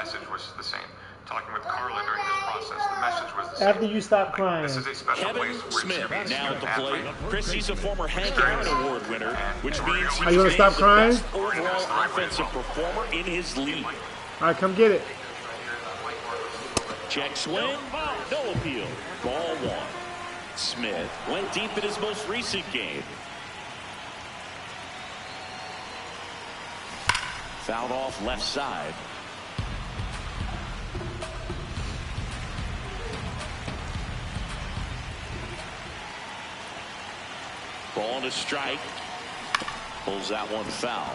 message was the same. Talking with Carla during this process, the message was the same. After you stop crying. This is a special Kevin place where Smith it's now at the athlete. plate. Christie's a former Hank Aaron Award winner, which means Are you gonna he's stop the crying? best overall offensive performer in his league. All right, come get it. Check swing, no appeal. Ball one. Smith went deep in his most recent game. Fouled off left side. Ball to strike. Pulls that one foul.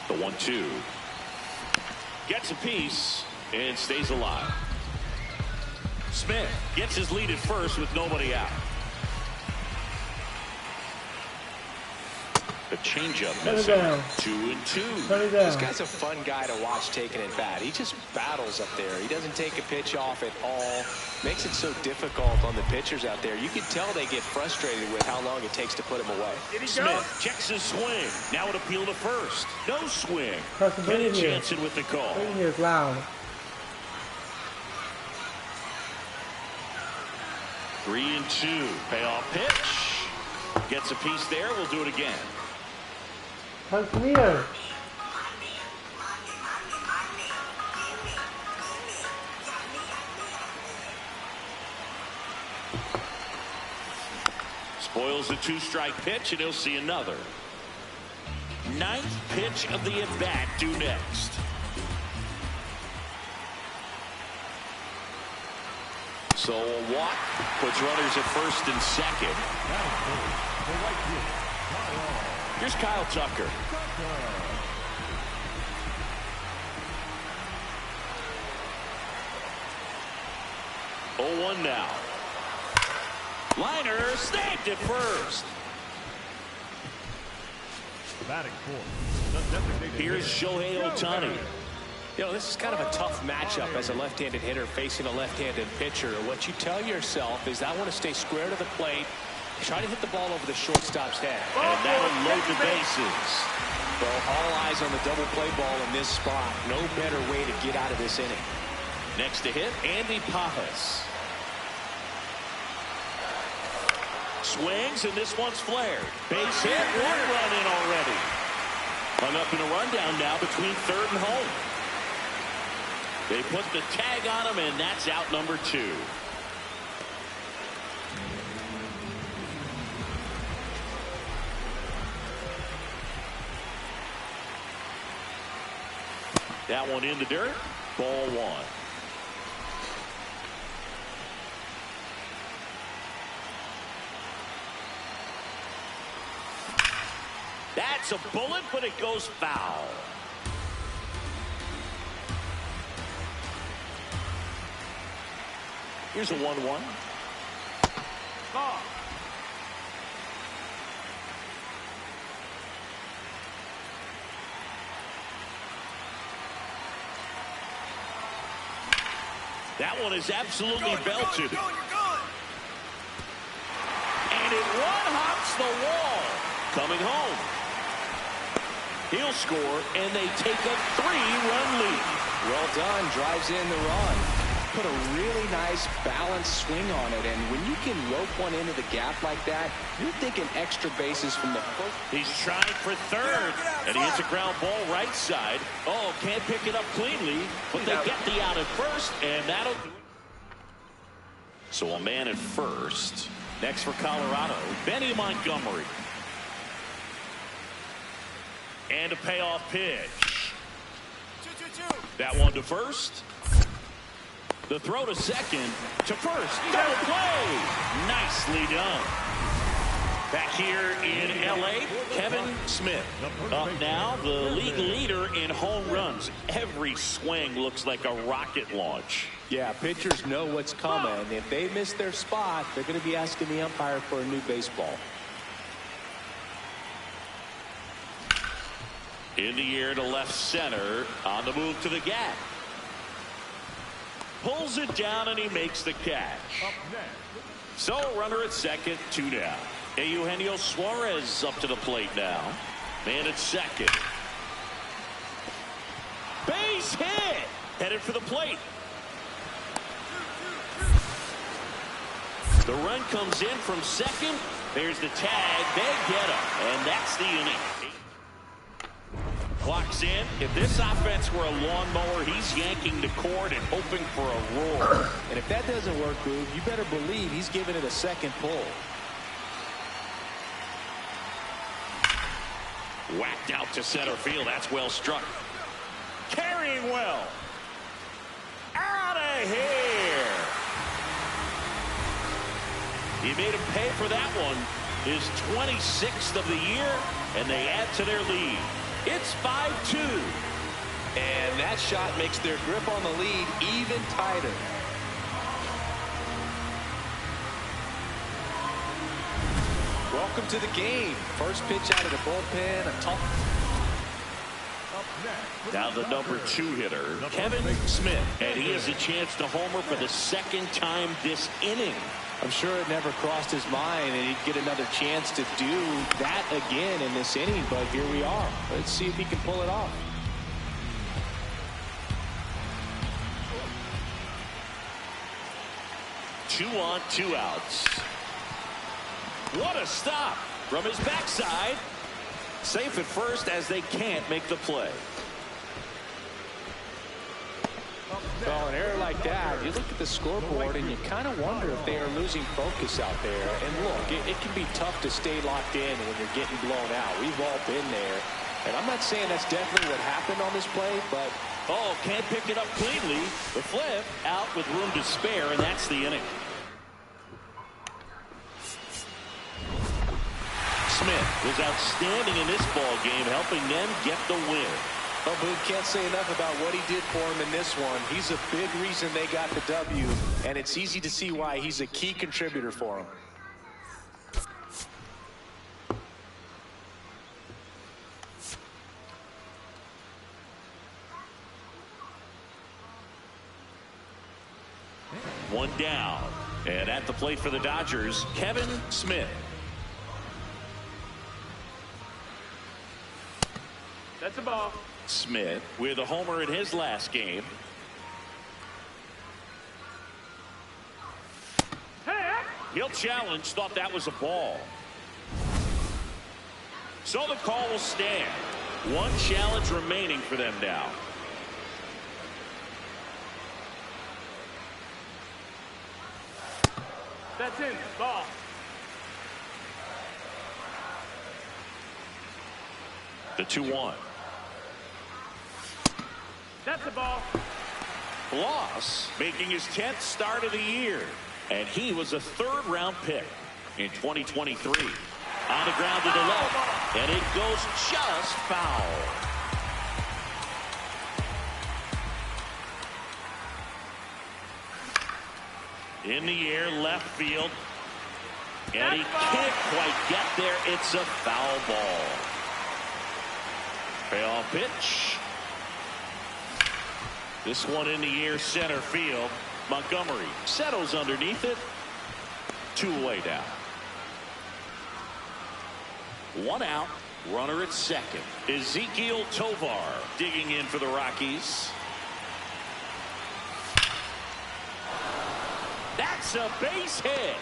The 1-2. Gets a piece and stays alive. Smith gets his lead at first with nobody out. The changeup missing. 2-2. This guy's a fun guy to watch taking it bat. He just battles up there. He doesn't take a pitch off at all. Makes it so difficult on the pitchers out there. You can tell they get frustrated with how long it takes to put him away. Smith checks his swing. Now an appeal to first. No swing. Carson, bring it here. Jansen with the call. Bring it here, it's loud. 3-2. Payoff pitch. Gets a piece there. We'll do it again. Come here. Spoils the two-strike pitch, and he'll see another. Ninth pitch of the at-bat due next. So a walk puts runners at first and second. Here's Kyle Tucker. Oh, 1 now. Liner snapped at first. Batting fourth. Here's Shohei Ohtani. You know, this is kind of a tough matchup as a left-handed hitter facing a left-handed pitcher. What you tell yourself is I want to stay square to the plate, try to hit the ball over the shortstop's head. And that'll load the bases. Well, all eyes on the double play ball in this spot. No better way to get out of this inning. Next to hit, Andy Pajas. Swings, and this one's flared. Base hit, 1 run in already. Hung up in a rundown now between third and home. They put the tag on him, and that's out number 2. That one in the dirt. Ball 1. That's a bullet, but it goes foul. Here's a 1-1. That one is absolutely belted. And it one-hops the wall. Coming home. He'll score, and they take a 3-run lead. Well done. Drives in the run. Put a really nice balanced swing on it, and when you can rope one into the gap like that, you're thinking extra bases from the first. He's trying for third, and he hits a ground ball right side. Oh, can't pick it up cleanly, but they get the out at first, and that'll do it. So a man at first. Next for Colorado, Benny Montgomery. And a payoff pitch. 2-2-2. That one to first. The throw to second, to first, double play. Nicely done. Back here in L.A., Kevin Smith. Up now, the league leader in home runs. Every swing looks like a rocket launch. Yeah, pitchers know what's coming. If they miss their spot, they're going to be asking the umpire for a new baseball. In the air to left center, on the move to the gap. Pulls it down, and he makes the catch. So runner at second, 2 down. Eugenio Suarez up to the plate now. Man at second. Base hit. Headed for the plate. The run comes in from second. There's the tag. They get him. And that's the inning. Clock's in. If this offense were a lawnmower, he's yanking the cord and hoping for a roar. And if that doesn't work, Boog, you better believe he's giving it a second pull. Whacked out to center field. That's well struck. Carrying well. Out of here. He made him pay for that one. His 26th of the year, and they add to their lead. It's 5-2. And that shot makes their grip on the lead even tighter. Welcome to the game. First pitch out of the bullpen. A tough. Now the number 2 hitter, Kevin Smith. And he has a chance to homer for the second time this inning. I'm sure it never crossed his mind that he'd get another chance to do that again in this inning, but here we are. Let's see if he can pull it off. Two on, 2 outs. What a stop from his backside. Safe at first as they can't make the play. Well, an error like that, you look at the scoreboard and you kind of wonder if they are losing focus out there. And look, it can be tough to stay locked in when you're getting blown out. We've all been there. And I'm not saying that's definitely what happened on this play, but... Oh, can't pick it up cleanly. The flip out with room to spare, and that's the inning. Smith was outstanding in this ball game, helping them get the win. Well, Boog, can't say enough about what he did for him in this one. He's a big reason they got the W, and it's easy to see why he's a key contributor for him. One down, and at the plate for the Dodgers, Kevin Smith. That's a ball. Smith with a homer in his last game. He'll challenge. Thought that was a ball. So the call will stand. One challenge remaining for them now. That's in. Ball. The 2-1. That's a ball. Bloss making his 10th start of the year. And he was a 3rd-round pick in 2023. On the ground to the left. And it goes just foul. In the air, left field. And he can't quite get there. It's a foul ball. Payoff pitch. This one in the air, center field. Montgomery settles underneath it. 2 away now. 1 out. Runner at second. Ezequiel Tovar digging in for the Rockies. That's a base hit.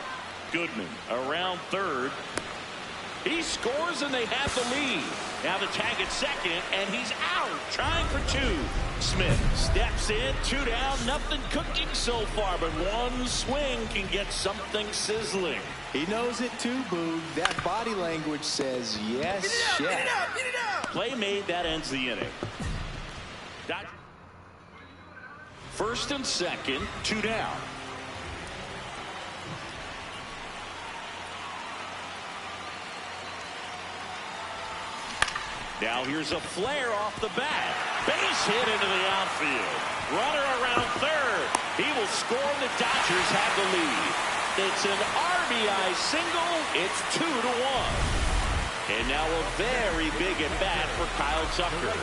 Goodman around third. He scores and they have the lead. Now the tag at second and he's out trying for 2. Smith steps in, 2 down, nothing cooking so far, but one swing can get something sizzling. He knows it too, Boog. That body language says yes, chef. Play made, that ends the inning. First and second, 2 down. Now here's a flare off the bat. Base hit into the outfield. Runner around third. He will score. The Dodgers have the lead. It's an RBI single. It's 2-1. And now a very big at bat for Kyle Tucker.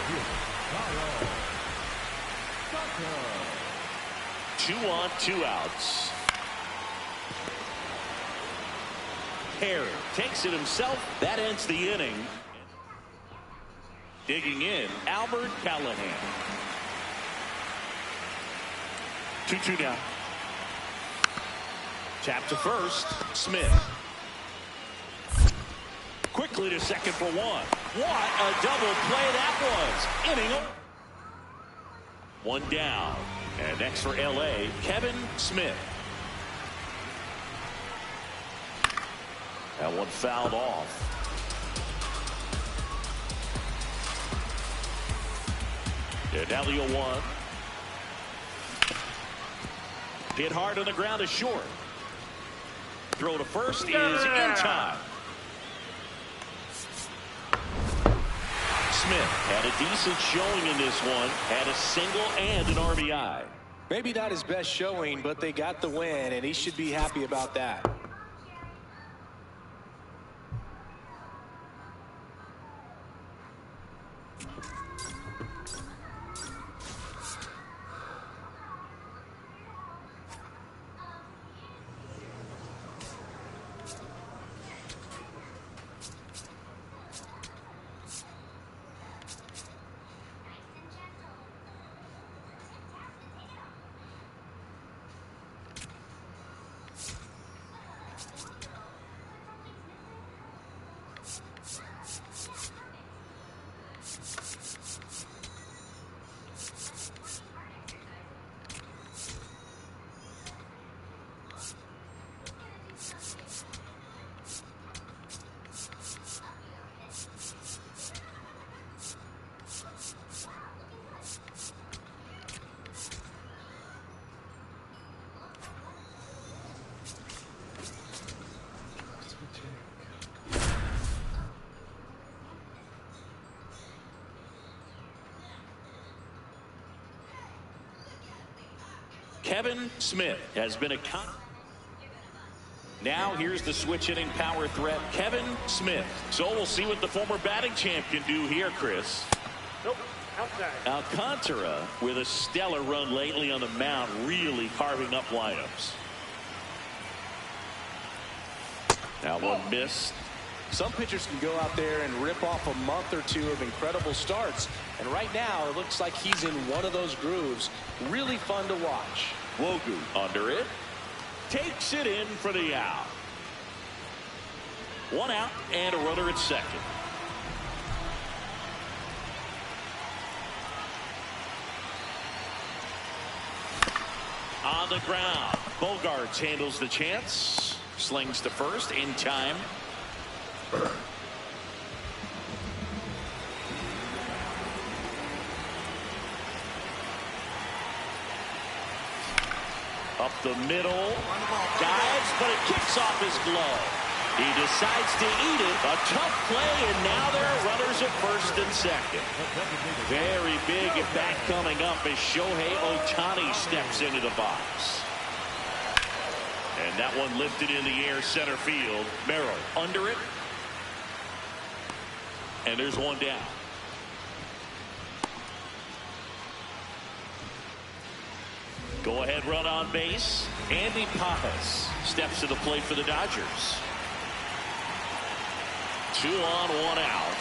2 on, 2 outs. Perry takes it himself. That ends the inning. Digging in, Albert Callahan. 2-2 now. Tap to first, Smith. Quickly to second for one. What a double play that was. Inning over. One down. And next for L.A., Kevin Smith. That one fouled off. Elio one. Hit hard on the ground is short. Throw to first is in time. Smith had a decent showing in this one. Had a single and an RBI. Maybe not his best showing, but they got the win, and he should be happy about that. Kevin Smith has been a now here's the switch hitting power threat, Kevin Smith. So we'll see what the former batting champ can do here, Chris. Nope. Outside. Alcantara with a stellar run lately on the mound, really carving up lineups. Now one missed. Some pitchers can go out there and rip off a month or two of incredible starts. And right now, it looks like he's in one of those grooves. Really fun to watch. Wogu under it. Takes it in for the out. One out and a runner at second. On the ground. Bogaerts handles the chance. Slings to first in time. Up the middle. Dives, but it kicks off his glove. He decides to eat it. A tough play, and now there are runners at first and second. Very big at bat coming up as Shohei Ohtani steps into the box. And that one lifted in the air center field. Merrill under it. And there's one down. Go ahead run on base. Andy Pappas steps to the plate for the Dodgers. 2 on, 1 out.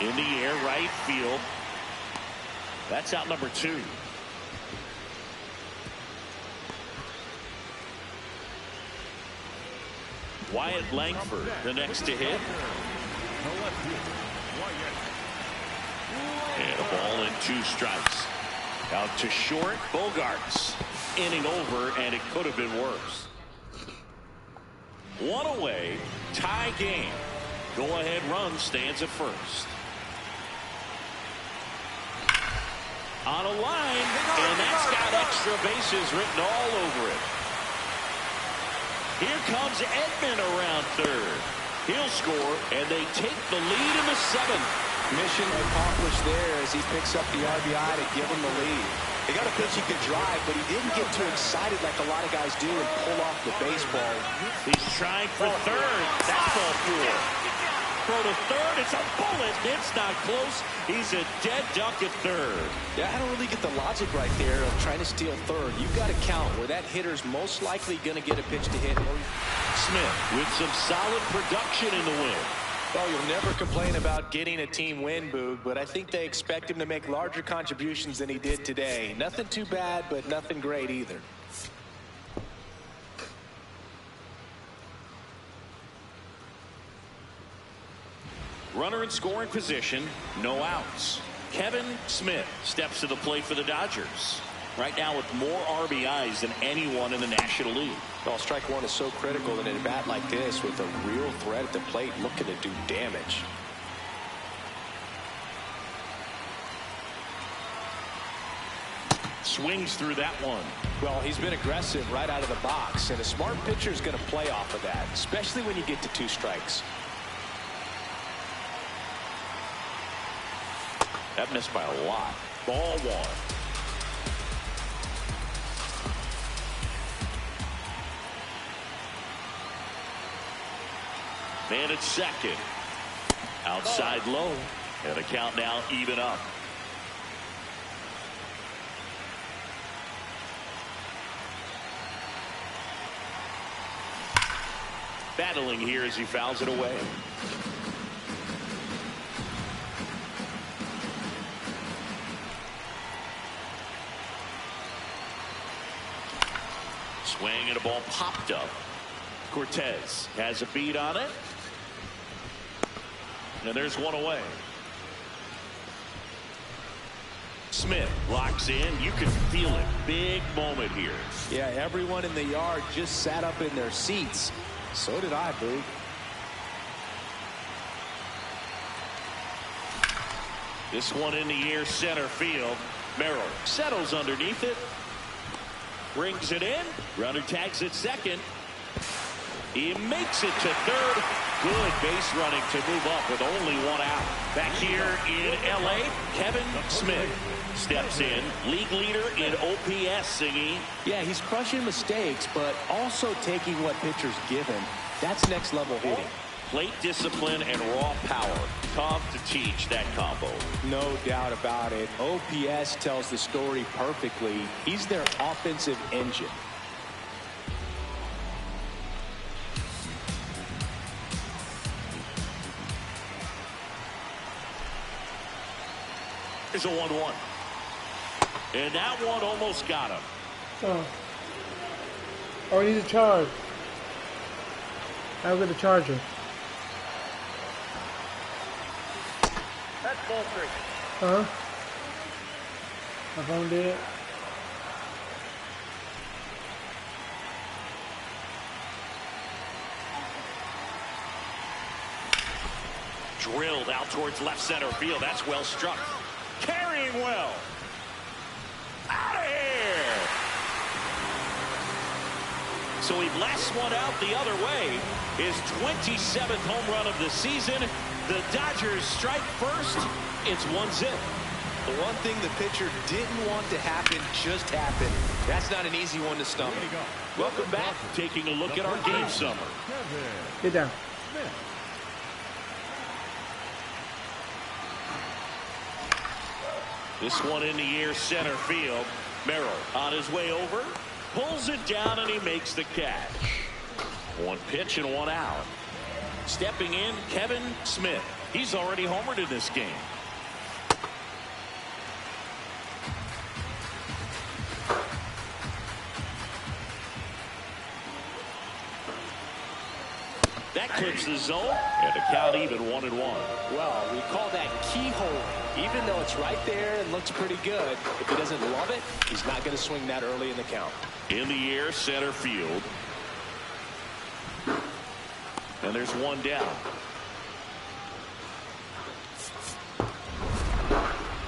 In the air, right field. That's out number 2. Wyatt Langford, the next to hit. And a ball and 2 strikes. Out to short, Bogaerts. Inning over, and it could have been worse. 1 away, tie game. Go-ahead run stands at first. On a line, and that's got extra bases written all over it. Here comes Edman around third. He'll score, and they take the lead in the 7th. Mission accomplished there as he picks up the RBI to give him the lead. They got a pitch he could drive, but he didn't get too excited like a lot of guys do and pull off the baseball. He's trying for third. That's ball 4. throw to third. It's a bullet. It's not close. He's a dead duck at third. Yeah, I don't really get the logic right there of trying to steal third. You've got to count where that hitter's most likely going to get a pitch to hit. Smith with some solid production in the win. Well, you'll never complain about getting a team win, Boog, but I think they expect him to make larger contributions than he did today. Nothing too bad, but nothing great either. Runner in scoring position, no outs. Kevin Smith steps to the plate for the Dodgers. Right now with more RBIs than anyone in the National League. Well, strike one is so critical in a bat like this with a real threat at the plate looking to do damage. Swings through that one. Well, he's been aggressive right out of the box, and a smart pitcher is going to play off of that, especially when you get to 2 strikes. That missed by a lot. Ball 1. Man at second. Outside low. And the count now even up. Battling here as he fouls it away. Swing and a ball popped up. Cortez has a beat on it. And there's one away. Smith locks in. You can feel it. Big moment here. Yeah, everyone in the yard just sat up in their seats. So did I, Boog. This one in the air, center field. Merrill settles underneath it. Brings it in. Runner tags at second. He makes it to third. Good base running to move up with only 1 out. Back here in L.A., Kevin Smith steps in. League leader in OPS, Singy. Yeah, he's crushing mistakes, but also taking what pitchers give him. That's next level hitting. Plate discipline and raw power. Tough to teach that combo. No doubt about it. OPS tells the story perfectly. He's their offensive engine. Here's a 1-1. And that one almost got him. Oh, he needs a charge. I'll get a charger. That's ball 3. Huh? My phone dead? Drilled out towards left center field. That's well struck. Carrying well. Out of here. So he blasts one out the other way. His 27th home run of the season. The Dodgers strike first. It's 1-0. The one thing the pitcher didn't want to happen just happened. That's not an easy one to stomach. Welcome back. Taking a look at our game summer. Get down. This one in the air, center field. Merrill on his way over. Pulls it down and he makes the catch. 1 pitch and 1 out. Stepping in, Kevin Smith. He's already homered in this game. That clips the zone, and the count even 1-1. Well, we call that keyhole. Even though it's right there and looks pretty good, if he doesn't love it, he's not going to swing that early in the count. In the air, center field. And there's one down.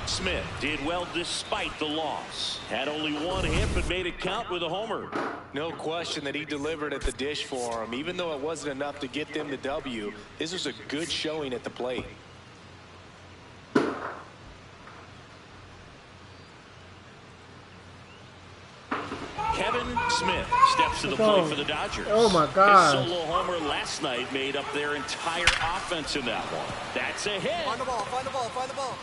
Smith did well despite the loss. Had only 1 hit but made it count with a homer. No question that he delivered at the dish for him. Even though it wasn't enough to get them the W, this was a good showing at the plate. Kevin Smith steps to the plate for the Dodgers. Oh, my God. His solo homer last night made up their entire offense in that one. That's a hit. Find the ball, find the ball, find the ball.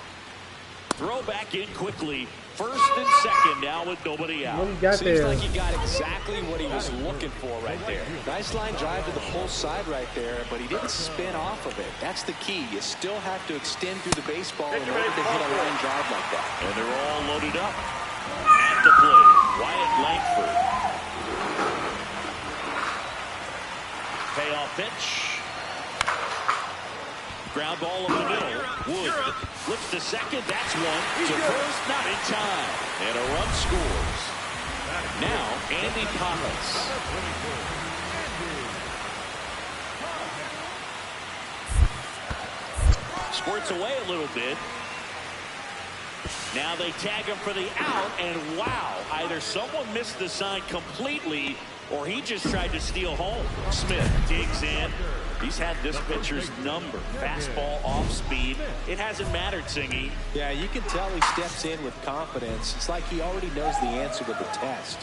Throw back in quickly. First and second now with nobody out. What do you got Seems there? like he got exactly what he was looking for right there. Nice line drive to the pull side right there, but he didn't spin off of it. That's the key. You still have to extend through the baseball in order to hit a line drive like that. And they're all loaded up. At the plate, Wyatt Langford. Payoff pitch. Ground ball over the middle. Wood flips to second. That's one. To first, not in time. And a run scores. Now, Andy Papas. Squirts away a little bit. Now they tag him for the out, and wow, either someone missed the sign completely or he just tried to steal home. Smith digs in. He's had this pitcher's number. Fastball off speed. It hasn't mattered, Singy. Yeah, you can tell he steps in with confidence. It's like he already knows the answer to the test.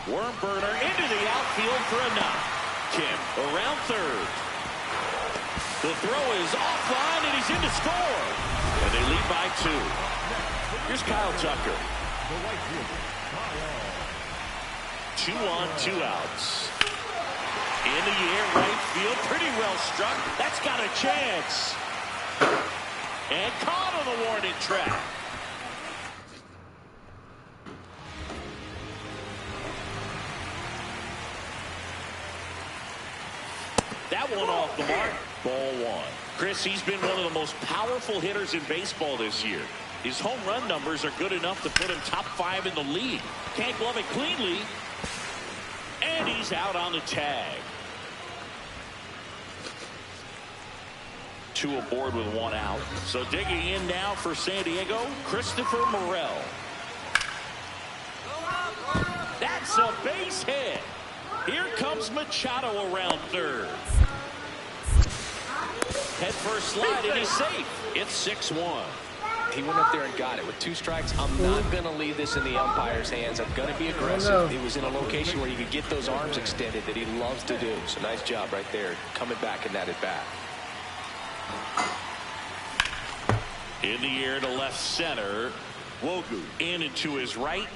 Worm burner into the outfield for a knock. Kim around third. The throw is offline, and he's in to score. And they lead by 2. Here's Kyle Tucker. 2 on, 2 outs. In the air, right field, pretty well struck. That's got a chance. And caught on the warning track. That one off the mark. Ball 1. Chris, he's been one of the most powerful hitters in baseball this year. His home run numbers are good enough to put him top 5 in the league. Can't glove it cleanly. And he's out on the tag. 2 aboard with 1 out. So digging in now for San Diego, Christopher Morel. That's a base hit. Here comes Machado around third. Head first slide, and he's safe. It's 6-1. He went up there and got it. With 2 strikes, I'm not going to leave this in the umpire's hands. I'm going to be aggressive. He was in a location where you could get those arms extended that he loves to do. So nice job right there, coming back in that at bat. In the air to left center. Wogu in and to his right.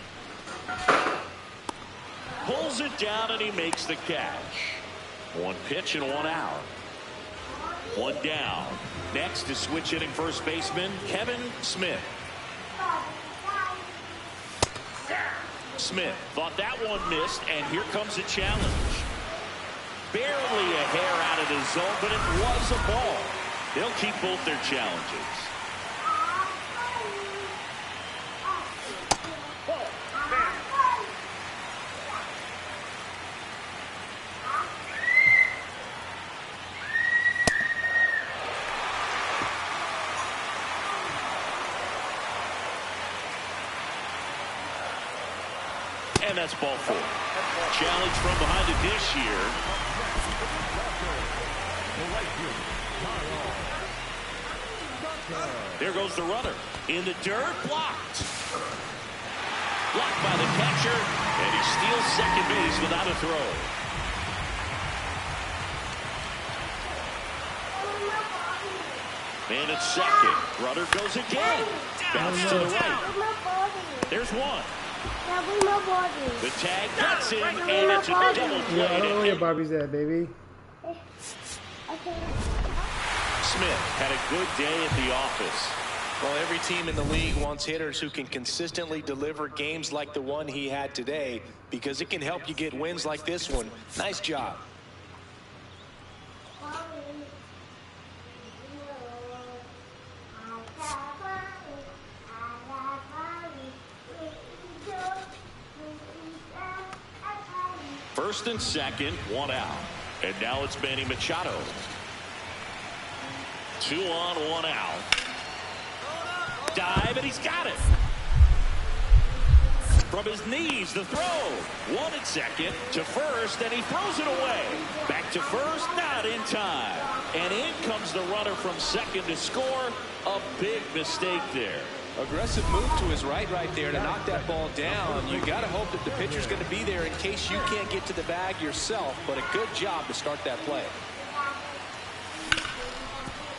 Pulls it down, and he makes the catch. 1 pitch and 1 out. 1 down. Next is switch hitting first baseman Kevin Smith. Smith thought that one missed, and here comes a challenge. Barely a hair out of the zone, but it was a ball. They'll keep both their challenges. And that's ball 4. Challenge from behind the dish here. There goes the runner. In the dirt, blocked. Blocked by the catcher, and he steals second base without a throw. And at second, runner goes again. Bounce to the right. There's 1. The tag gets him, and it's a double play. Yeah, I don't know where Bobby's at, baby. Smith had a good day at the office. Well, every team in the league wants hitters who can consistently deliver games like the one he had today, because it can help you get wins like this one. Nice job. First and second, 1 out. And now it's Manny Machado. 2 on, 1 out. Dive, and he's got it. From his knees, the throw. 1 at second to first, and he throws it away. Back to first, not in time. And in comes the runner from second to score. A big mistake there. Aggressive move to his right there to knock that ball down. You got to hope that the pitcher's going to be there in case you can't get to the bag yourself, but a good job to start that play.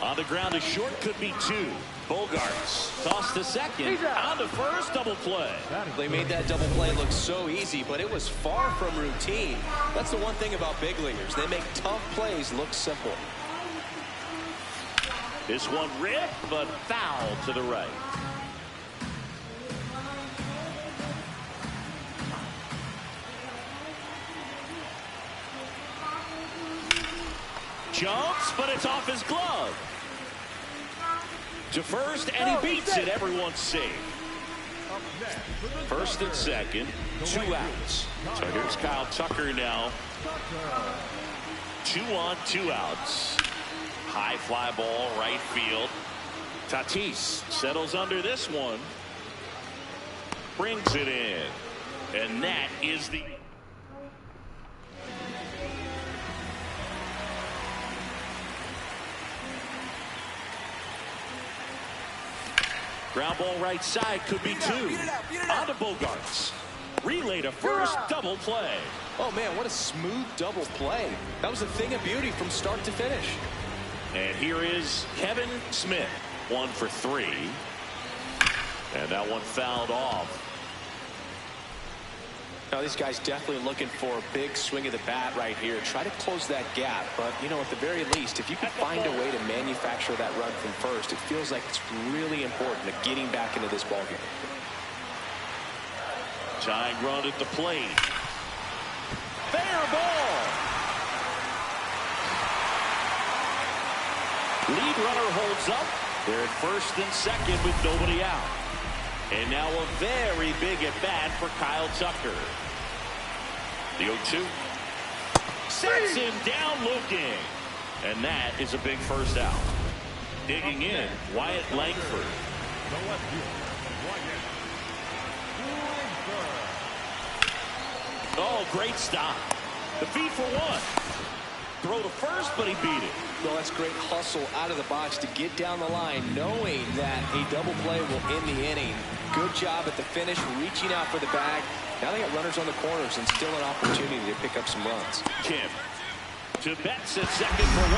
On the ground to short, could be two. Bogarts toss to second. On to first, double play. They made that double play look so easy, but it was far from routine. That's the one thing about big leaguers. They make tough plays look simple. This one ripped, but foul to the right. Jumps, but it's off his glove. To first, and he beats it. Everyone's safe. First and second, 2 outs. So here's Kyle Tucker now. 2 on, 2 outs. High fly ball, right field. Tatis settles under this one. Brings it in. And that is the... Ground ball right side, could be 2. On to Bogarts. Relay to first, double play. Oh, man, what a smooth double play. That was a thing of beauty from start to finish. And here is Kevin Smith, 1 for 3. And that one fouled off. Now, this guy's definitely looking for a big swing of the bat right here. Try to close that gap. But, you know, at the very least, if you can find a way to manufacture that run from first, it feels like it's really important to getting back into this ballgame. Tying run at the plate. Fair ball. Lead runner holds up. They're at first and second with nobody out. And now a very big at bat for Kyle Tucker. The 0-2. Sets him down looking. And that is a big first out. Digging in, Wyatt Langford. Oh, great stop. The feed for 1. Throw to first, but he beat it. Well, that's great hustle out of the box to get down the line, knowing that a double play will end the inning. Good job at the finish, reaching out for the bag. Now they got runners on the corners and still an opportunity to pick up some runs. Kim to Betts at second for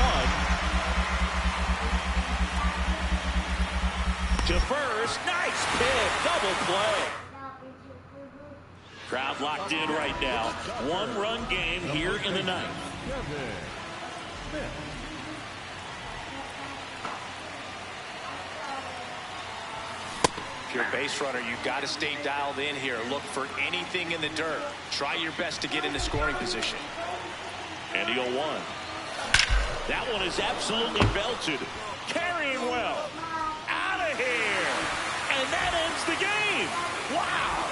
1. To first, nice pick, double play. Crowd locked in right now. 1-run game here in the 9th. If you're a base runner, you've got to stay dialed in here. Look for anything in the dirt. Try your best to get into scoring position. And the 0-1. That one is absolutely belted. Carrying well. Out of here. And that ends the game. Wow.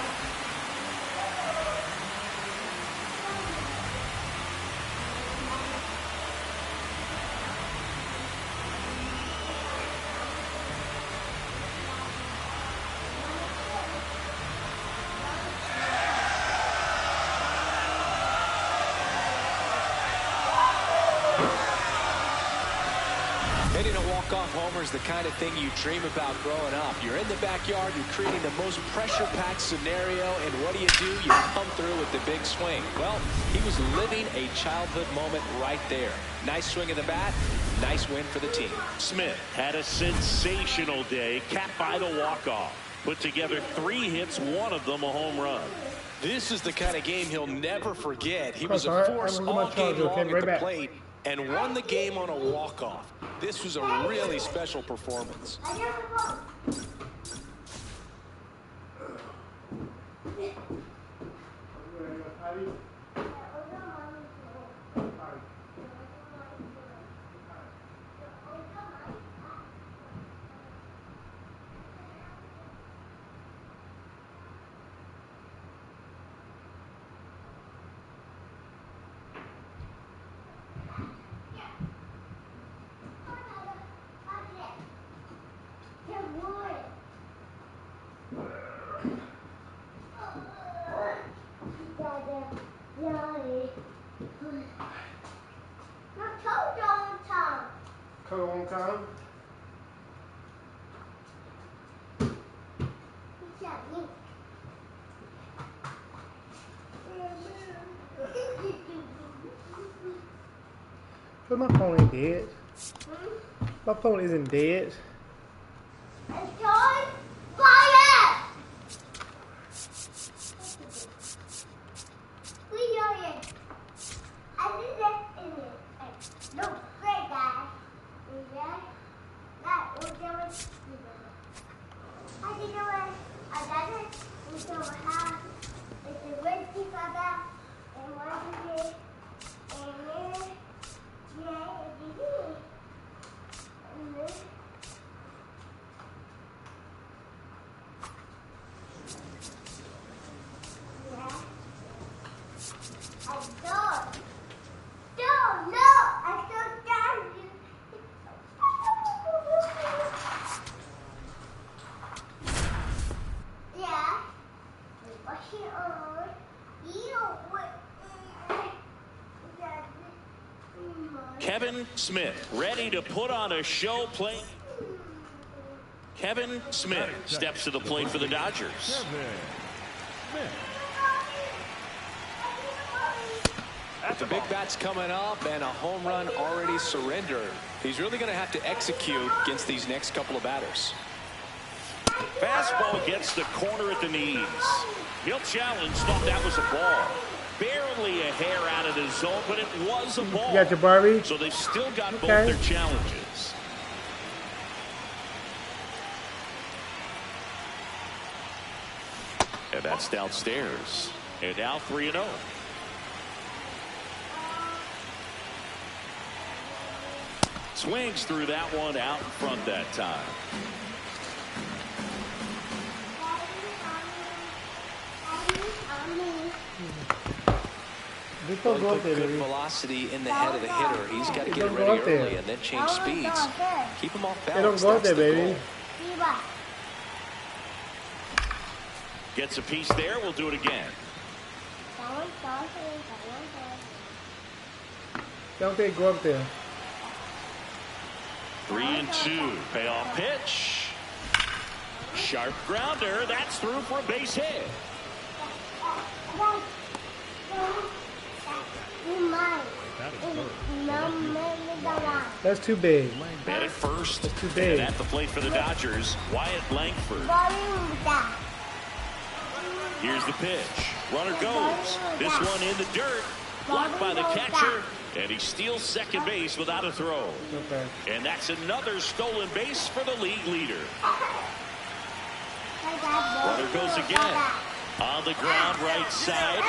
Hitting a walk-off homer is the kind of thing you dream about growing up. You're in the backyard, you're creating the most pressure-packed scenario, and what do? You come through with the big swing. Well, he was living a childhood moment right there. Nice swing of the bat, nice win for the team. Smith had a sensational day, capped by the walk-off. Put together 3 hits, 1 of them a home run. This is the kind of game he'll never forget. He was a Alright, force I'm all gonna game charge, long okay? at Right the back. plate and won the game on a walk-off. This was a really special performance. Come on, Tom. But my phone ain't dead. My phone isn't dead. Kevin Smith ready to put on a show play. Kevin Smith steps to the plate for the Dodgers. The big bat's coming up and a home run already surrendered. He's really going to have to execute against these next couple of batters. Fastball gets the corner at the knees. He'll challenge, thought that was a ball. Barely a hair out of the zone, but it was a ball. You got your Barbie? So they've still got both their challenges. And that's downstairs. And now 3-0. Swings through that one out in front that time. Really put good velocity in the head of the hitter. He's got to get it ready early and then change speeds. Keep him off balance. They don't go there, baby. Gets a piece there. We'll do it again. Don't they go up there? 3-2. Payoff pitch. Sharp grounder. That's through for a base hit. That's too big. And at first, that's too big. And at the plate for the Dodgers, Wyatt Langford. Here's the pitch. Runner goes. This one in the dirt. Blocked by the catcher. And he steals second base without a throw. Okay. And that's another stolen base for the league leader. Runner goes again. On the ground, right side.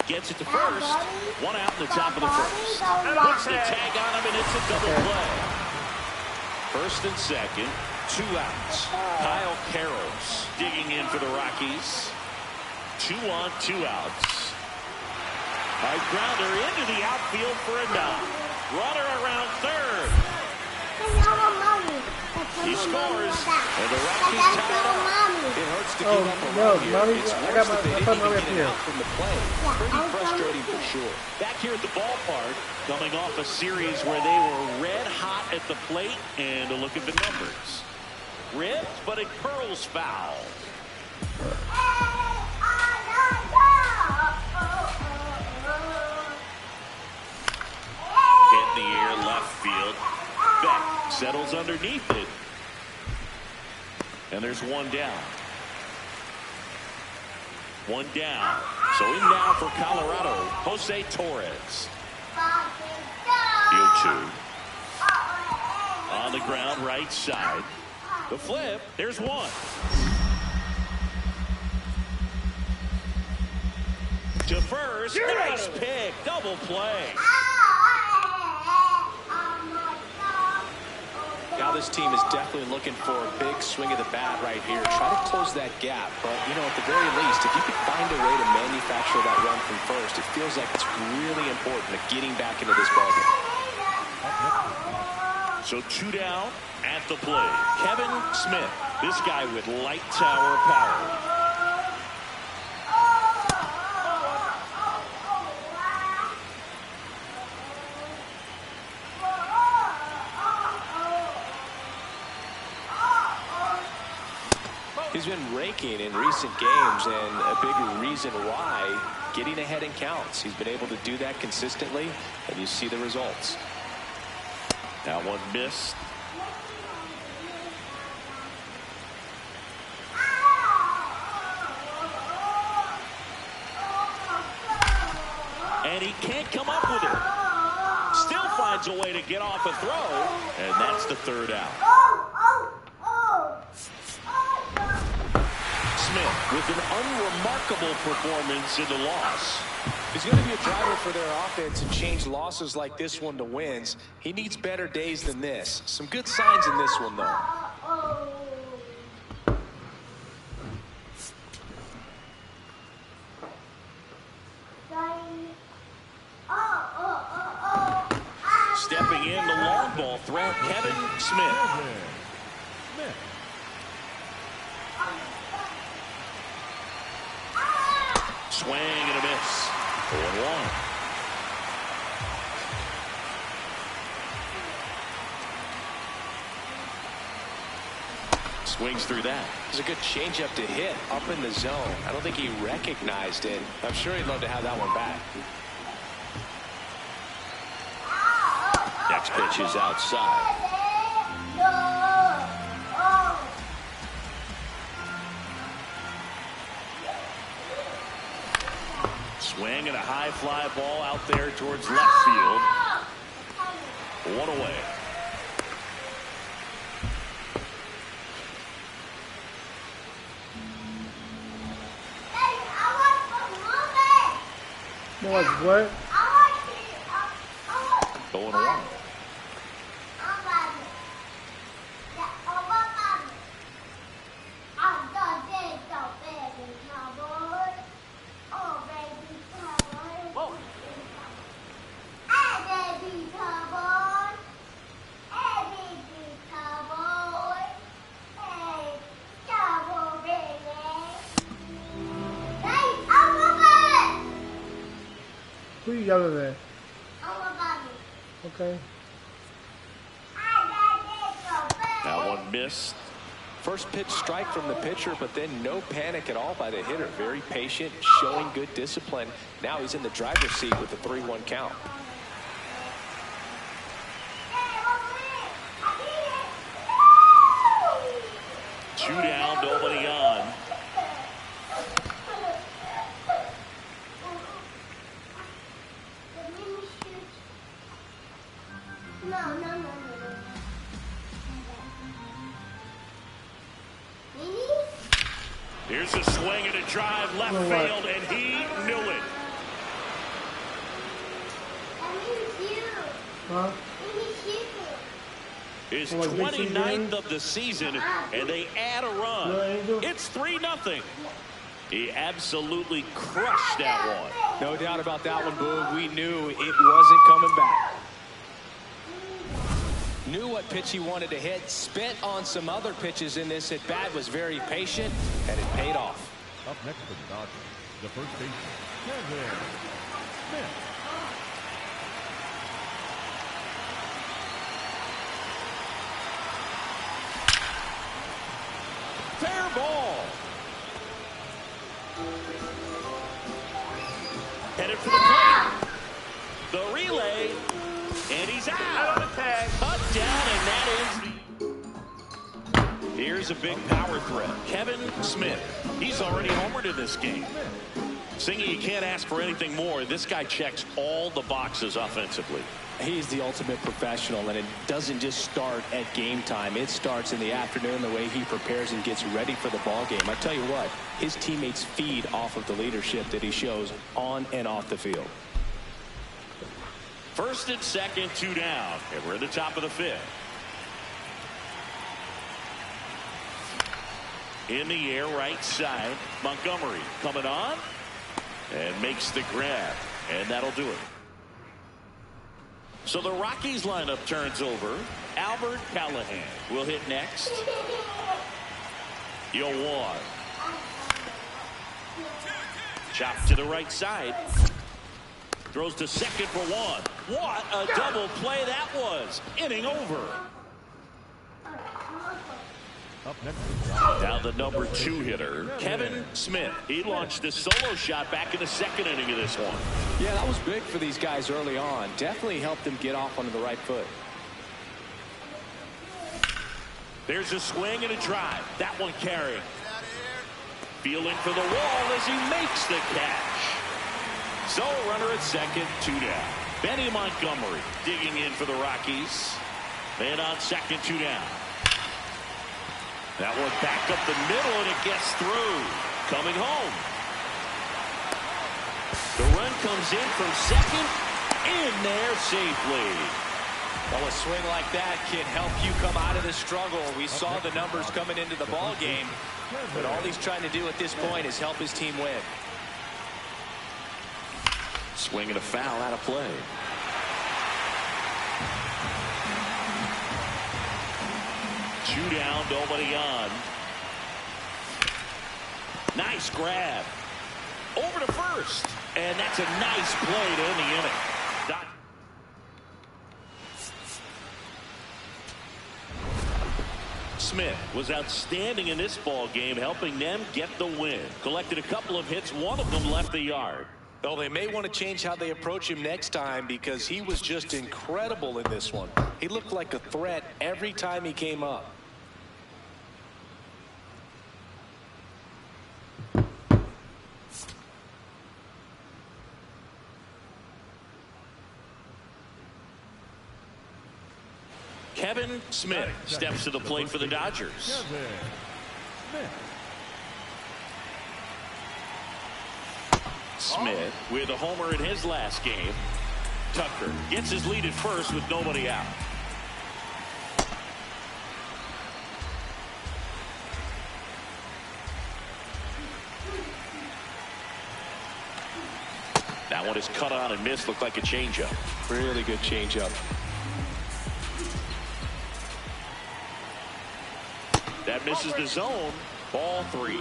Gets it to first. One out in the top of the first. Puts the tag on him, and it's a double play. First and second, 2 outs. Kyle Carroll's digging in for the Rockies. 2 on, 2 outs. A grounder into the outfield for a knock. Runner around third. He scores, and the Rockies tie it up. It hurts to give up a run here. Mommy, It's I worse got that they my didn't phone even up get here. out from the play. Pretty frustrating for sure. Back here at the ballpark, coming off a series where they were red hot at the plate, and a look at the numbers. Ripped, but it curls foul. In the air, left field. Beck settles underneath it. And there's one down. One down. So in now for Colorado, Jose Torres. 0-2. On the ground, right side. The flip, there's one. To first, nice pick, double play. Now this team is definitely looking for a big swing of the bat right here. Try to close that gap. But, you know, at the very least, if you could find a way to manufacture that run from first, it feels like it's really important to getting back into this ballgame. So 2 down at the plate. Kevin Smith, this guy with light tower power. He's been raking in recent games, and a big reason why, getting ahead in counts. He's been able to do that consistently, and you see the results. That one missed. And he can't come up with it. Still finds a way to get off a throw, and that's the third out. Smith with an unremarkable performance in the loss. He's going to be a driver for their offense and change losses like this one to wins. He needs better days than this. Some good signs in this one, though. Stepping in, the long ball threat, Kevin Smith. Swing and a miss. 0-1. Swings through that. It's a good changeup to hit up in the zone. I don't think he recognized it. I'm sure he'd love to have that one back. Next pitch is outside. Swing and a high fly ball out there towards left field. One away. What? Going along. Who you yelling at? Okay. That one missed. First pitch strike from the pitcher, but then no panic at all by the hitter. Very patient, showing good discipline. Now he's in the driver's seat with a 3-1 count. Two down, nobody on. Here's a swing and a drive left field, and he knew it. Huh? His 29th of the season, and they add a run. It's 3-0. He absolutely crushed that one. No doubt about that one, Boog. We knew it wasn't coming back. Knew what pitch he wanted to hit. Spent on some other pitches in this at bat. Was very patient, and it paid off. Up next for the Dodgers, the first baseman, Kevin Smith. Fair ball. Headed for the plate. The relay, and he's out. Cut down, and that ends. Here's a big power threat. Kevin Smith. He's already homered in this game. Singy, you can't ask for anything more. This guy checks all the boxes offensively. He's the ultimate professional, and it doesn't just start at game time. It starts in the afternoon, the way he prepares and gets ready for the ball game. I tell you what, his teammates feed off of the leadership that he shows on and off the field. First and second, 2 down, and we're in the top of the 5th. In the air, right side, Montgomery coming on and makes the grab, and that'll do it. So the Rockies lineup turns over. Albert Callahan will hit next. Yoan. Chop to the right side. Throws to second for 1. What a double play that was. Inning over. Up next, Now the number 2 hitter, Kevin Smith. He launched this solo shot back in the second inning of this one. Yeah, that was big for these guys early on. Definitely helped them get off onto the right foot. There's a swing and a drive. That one carrying. Feeling for the wall as he makes the catch. So runner at second, 2 down. Benny Montgomery digging in for the Rockies. Man on second, 2 down. That one back up the middle and it gets through. Coming home. The run comes in from second. In there safely. Well, a swing like that can help you come out of this struggle. We saw the numbers coming into the ball game, but all he's trying to do at this point is help his team win. Swing and a foul out of play. Two down, nobody on. Nice grab. Over to first. And that's a nice play to end the inning. Smith was outstanding in this ball game, helping them get the win. Collected a couple of hits. One of them left the yard. Well, they may want to change how they approach him next time because he was just incredible in this one. He looked like a threat every time he came up. Kevin Smith steps to the plate for the Dodgers. Smith with a homer in his last game. Tucker gets his lead at first with nobody out. That one is cut on and missed. Looked like a changeup. Really good changeup. That misses the zone. Ball 3.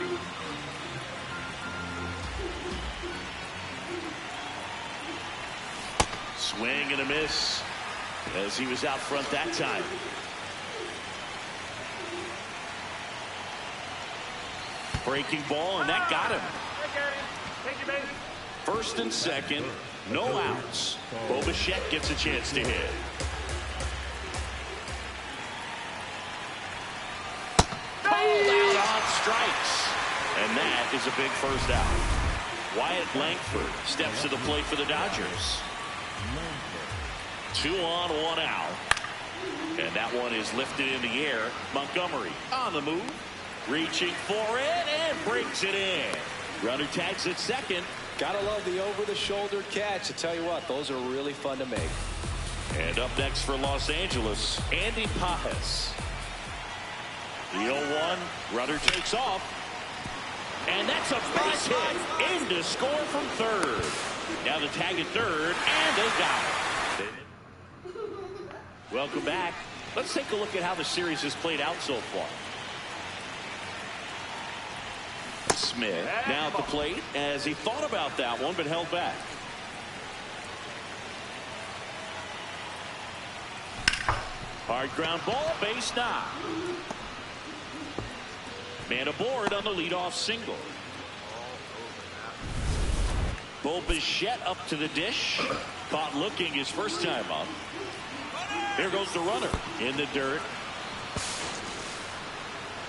Swing and a miss as he was out front that time. Breaking ball, and that got him. First and second, no outs. Bo Bichette gets a chance to hit. Called out on strikes. And that is a big first out. Wyatt Langford steps to the plate for the Dodgers. 2 on, 1 out. And that one is lifted in the air. Montgomery on the move. Reaching for it and breaks it in. Runner tags at second. Gotta love the over-the-shoulder catch. I tell you what, those are really fun to make. And up next for Los Angeles, Andy Pages. The 0-1, runner takes off. And that's a base hit. In to score from third. Now the tag at third, and they got it. Welcome back. Let's take a look at how the series has played out so far. Smith now at the plate as he thought about that one but held back. Hard ground ball, base knock. Man aboard on the leadoff single. Bo Bichette up to the dish. Caught looking his first time up. Here goes the runner in the dirt.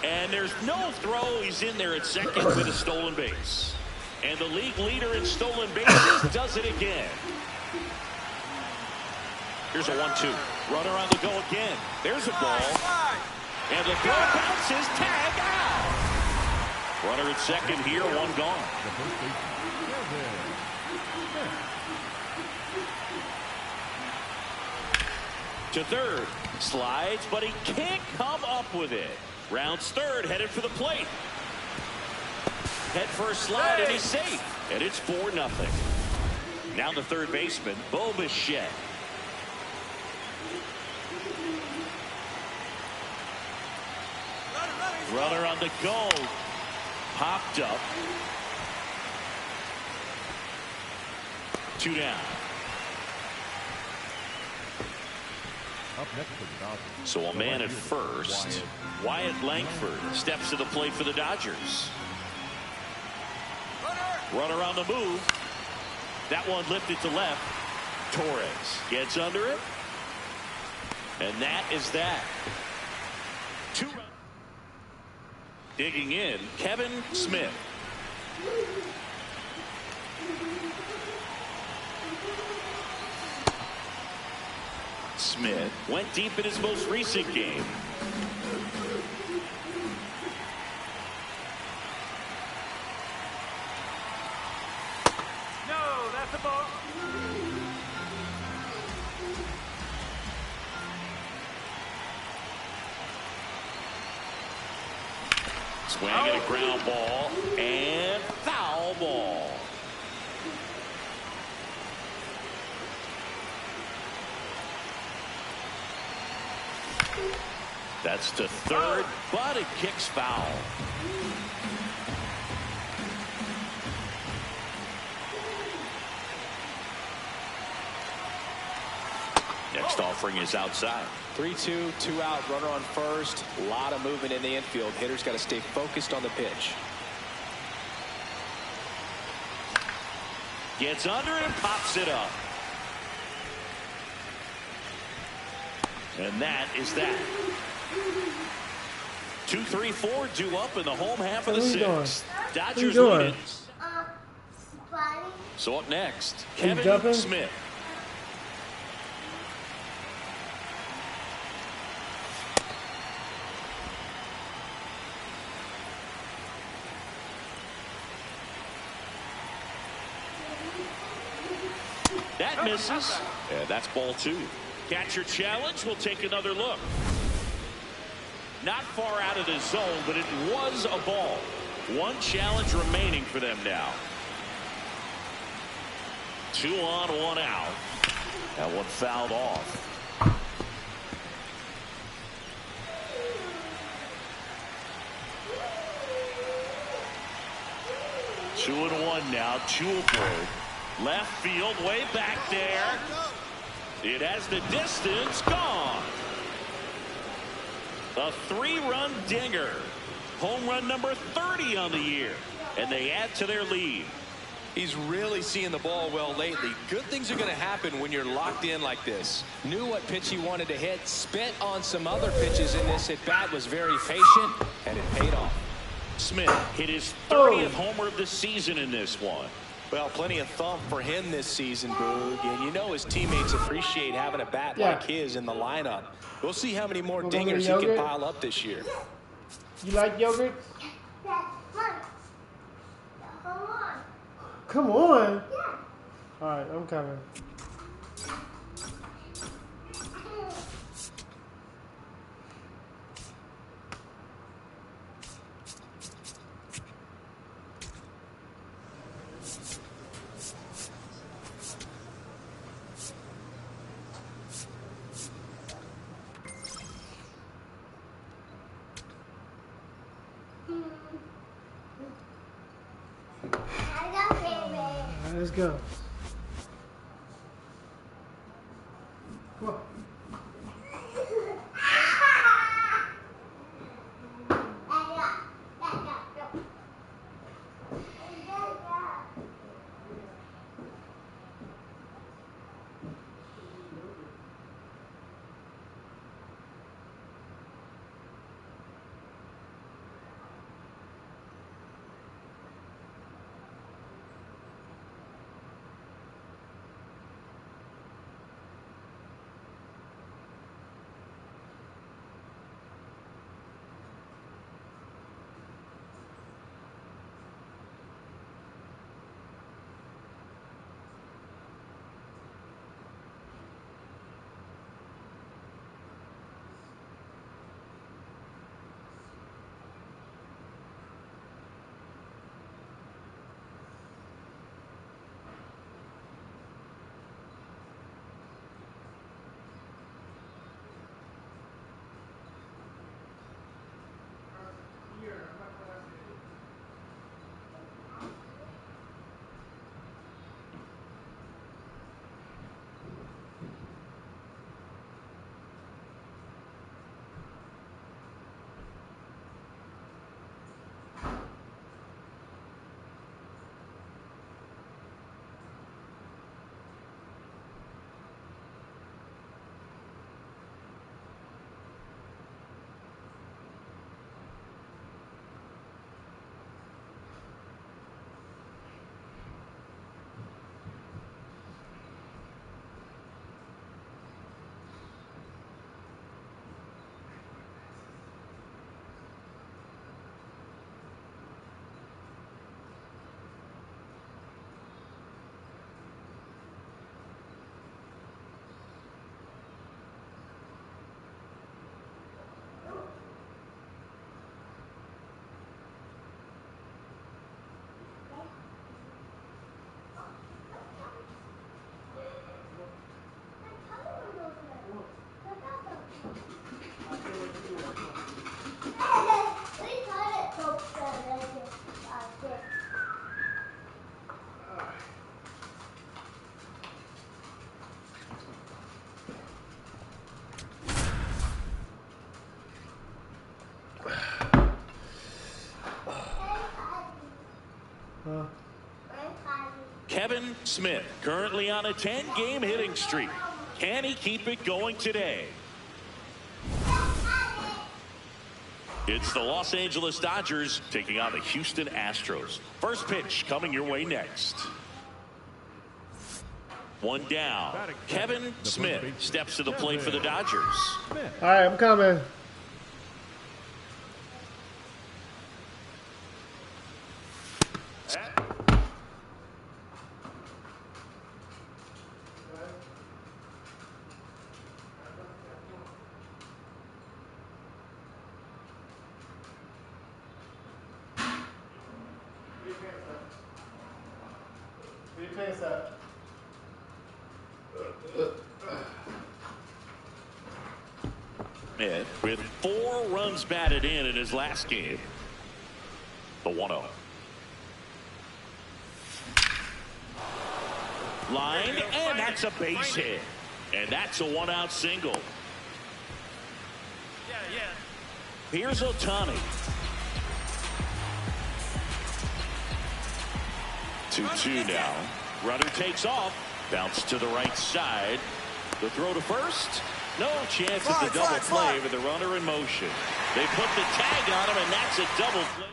And there's no throw. He's in there at second with a stolen base. And the league leader in stolen bases does it again. Here's a 1-2. Runner on the go again. There's a ball. And the throw bounces. Tag out. Runner at second here. One gone. To third. Slides, but he can't come up with it. Rounds third, headed for the plate. Head first slide, and he's safe. And it's 4-0. Now the third baseman, Bo Bichette. Runner on the go. Popped up. 2 down. Up next for the Dodgers. So a man at first. Wyatt Langford steps to the plate for the Dodgers. Runner on the move. That one lifted to left. Torres gets under it. And that is that. 2. Digging in, Kevin Smith. Smith went deep in his most recent game. No, that's a ball. Swinging a ground ball and foul ball. That's to third, but it kicks foul. Next offering is outside. 3-2, 2 out, runner on first. A lot of movement in the infield. Hitter's got to stay focused on the pitch. Gets under and pops it up. And that is that. 2, 3, 4 due up in the home half of the sixth. Dodgers lead it. So up next, Kevin Smith. That misses. Yeah, that's ball 2. Catcher challenge. We'll take another look. Not far out of the zone, but it was a ball. 1 challenge remaining for them now. 2 on, 1 out. That one fouled off. Two and 1 now. 2 aboard. Left field, way back there. It has the distance, gone. A 3-run dinger. Home run number 30 on the year. And they add to their lead. He's really seeing the ball well lately. Good things are going to happen when you're locked in like this. Knew what pitch he wanted to hit. Spent on some other pitches in this at bat. Was very patient, and it paid off. Smith hit his 30th homer of the season in this one. Well, plenty of thump for him this season, Boog. And you know his teammates appreciate having a bat like his in the lineup. We'll see how many more dingers he can pile up this year. You like yogurt? Come on. All right, I'm coming. Let's go. Come on. Kevin Smith currently on a 10-game hitting streak. Can he keep it going today? It's the Los Angeles Dodgers taking on the Houston Astros. First pitch coming your way next. One down. Kevin Smith steps to the plate for the Dodgers. All right, I'm coming. With 4 runs batted in his last game. The 1-0. Line, and that's a base hit. And that's a 1-out single. Here's Ohtani. 2-2 now. Runner takes off. Bounce to the right side. The throw to first. No chance at the double play with the runner in motion. They put the tag on him, and that's a double play.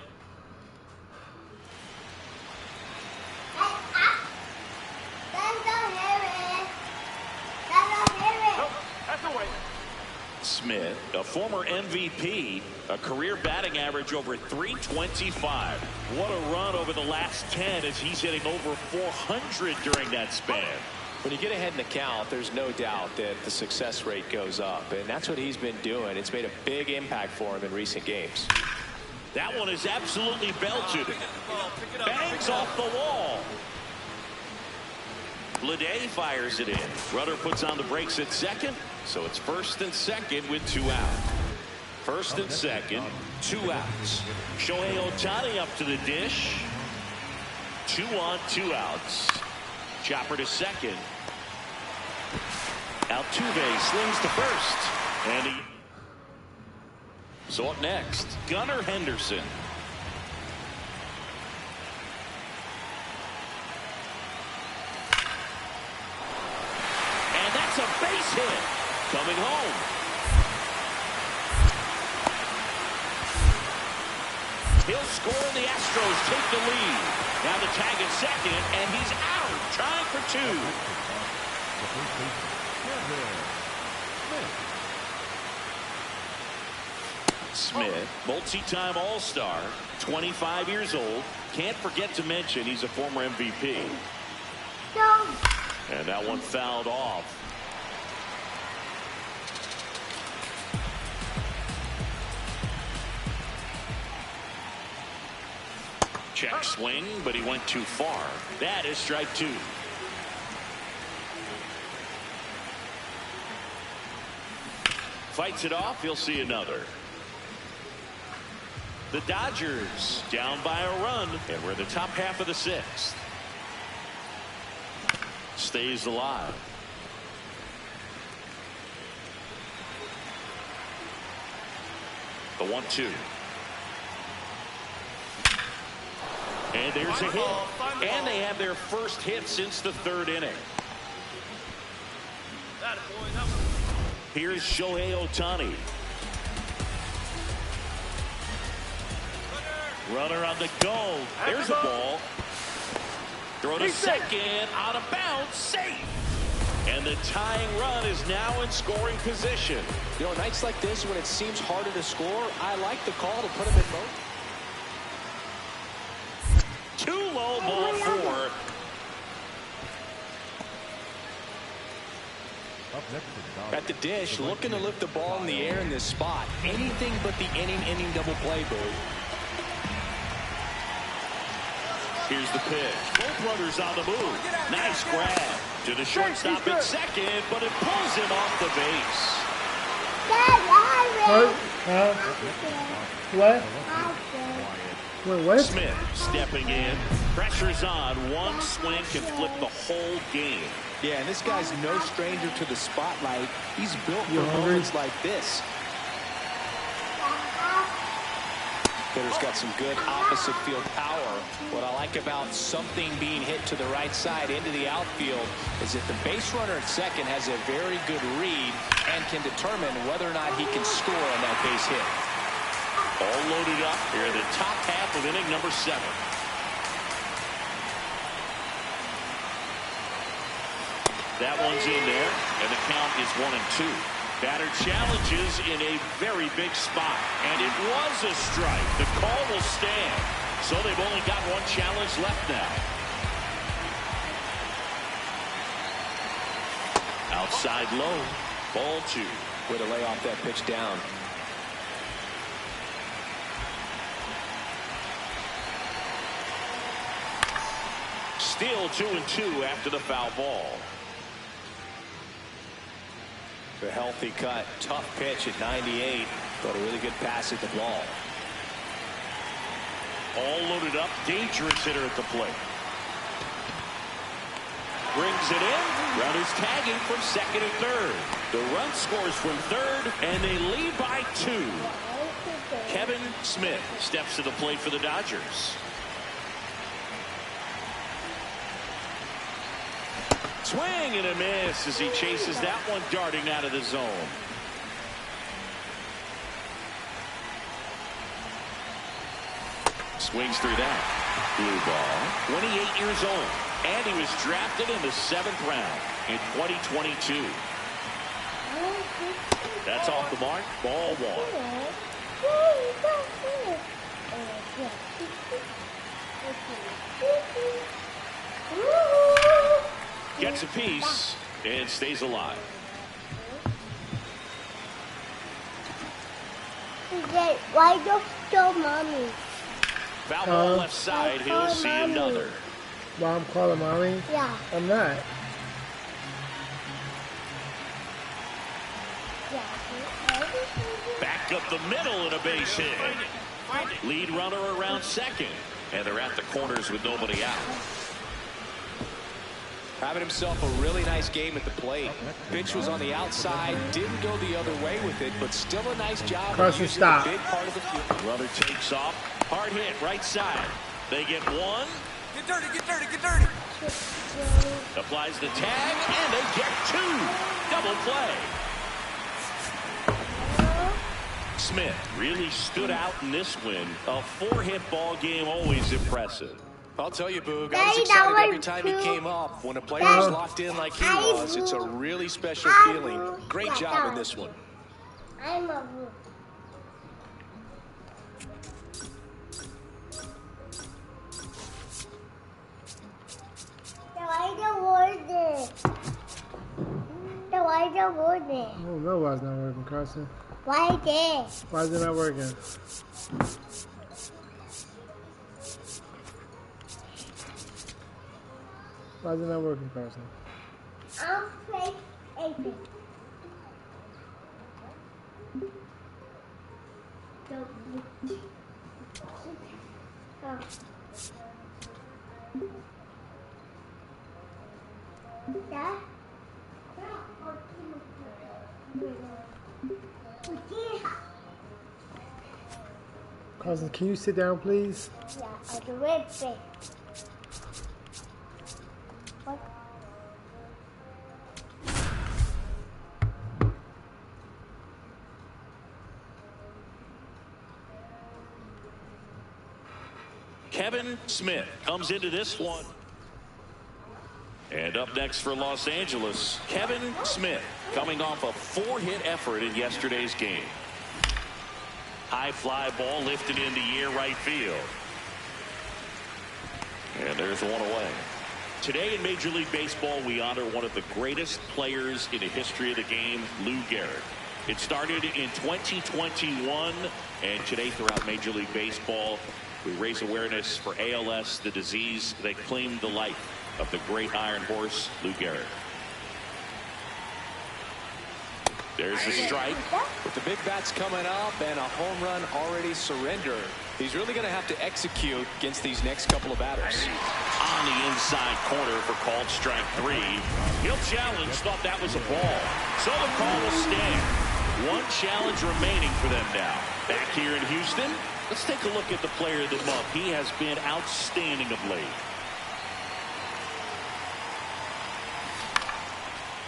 Smith, a former MVP, a career batting average over .325. What a run over the last 10 as he's hitting over .400 during that span. When you get ahead in the count, there's no doubt that the success rate goes up, and that's what he's been doing. It's made a big impact for him in recent games. That one is absolutely belted. Bangs off the wall. Bleday fires it in. Rudder puts on the brakes at second, so it's first and second with 2 out. First and second, 2 outs. Shohei Ohtani up to the dish. 2 on, 2 outs. Chopper to second. Altuve slings to first. And so up next, Gunnar Henderson. And that's a base hit. Coming home. He'll score and the Astros take the lead. Now the tag at second, and he's out. Trying for 2. Smith, multi-time All-Star, 25 years old. Can't forget to mention he's a former MVP. And that one fouled off. Check swing, but he went too far. That is strike 2. Fights it off. He'll see another. The Dodgers down by a run, and we're in the top half of the 6th. Stays alive. The 1-2. And there's a hit. And they have their first hit since the 3rd inning. Here's Shohei Ohtani. Runner on the go. There's a ball. Throw to second. Out of bounds. Safe. And the tying run is now in scoring position. You know, nights like this when it seems harder to score, I like the call to put him in motion. 2 low, ball 4. At the dish, looking to lift the ball in the air in this spot. Anything but the inning double play, Boo. Here's the pitch. Both runners on the move. Nice grab to the shortstop at second, but it pulls him off the base. What? Wait, what? Smith stepping in. Pressure's on. One swing can flip the whole game. Yeah, and this guy's no stranger to the spotlight. He's built for hungry? moments like this. Hitter's got some good opposite field power. What I like about something being hit to the right side into the outfield is that the base runner at second has a very good read and can determine whether or not he can score on that base hit. All loaded up here in the top half of inning number 7. That one's in there, and the count is 1-2. Batter challenges in a very big spot, and it was a strike. The call will stand, so they've only got one challenge left now. Outside low, ball 2. Way to lay off that pitch down. Still 2-2 after the foul ball. A healthy cut, tough pitch at 98, but a really good pass at the ball. All loaded up, dangerous hitter at the plate. Brings it in. Runners tagging from second and third. The run scores from third, and they lead by 2. Kevin Smith steps to the plate for the Dodgers. Swing and a miss as he chases that one darting out of the zone. Swings through that. Blue ball. 28 years old. And he was drafted in the 7th round in 2022. That's off the mark. Ball 1. Gets a piece and stays alive. Why don't you, Mommy? Foul ball left side. He'll see another. Well, I'm calling Mommy? Yeah. I'm not. Back up the middle and a base hit. Lead runner around second. And they're at the corners with nobody out. Having himself a really nice game at the plate. Pitch was on the outside, didn't go the other way with it, but still a nice job of using a big part of the field. Runner takes off. Hard hit right side. They get 1. Get dirty, get dirty, get dirty. Applies the tag, and they get 2. Double play. Smith really stood out in this win. A 4-hit ball game, always impressive. I'll tell you, Boog, I was excited every time he came up. When a player is locked in like he was, it's a really special feeling. Great job in this one. I'm a boo. Why the warden? I don't know why it's not working, Carson. Why this? Why is it not working? Why is it not working, Carson? I'll play April. Yeah? Carson, can you sit down, please? Yeah, I'll do it. What? Kevin Smith comes into this one. And up next for Los Angeles, Kevin Smith, coming off a 4-hit effort in yesterday's game. High fly ball lifted into the right field. And there's one away. Today in Major League Baseball, we honor one of the greatest players in the history of the game, Lou Gehrig. It started in 2021, and today throughout Major League Baseball, we raise awareness for ALS, the disease that claimed the life of the great Iron Horse, Lou Gehrig. There's the strike. With the big bats coming up and a home run already surrendered, he's really going to have to execute against these next couple of batters. On the inside corner for called strike 3. He'll challenge, thought that was a ball. So the call will stand. One challenge remaining for them now. Back here in Houston, let's take a look at the player of the month. He has been outstanding of late.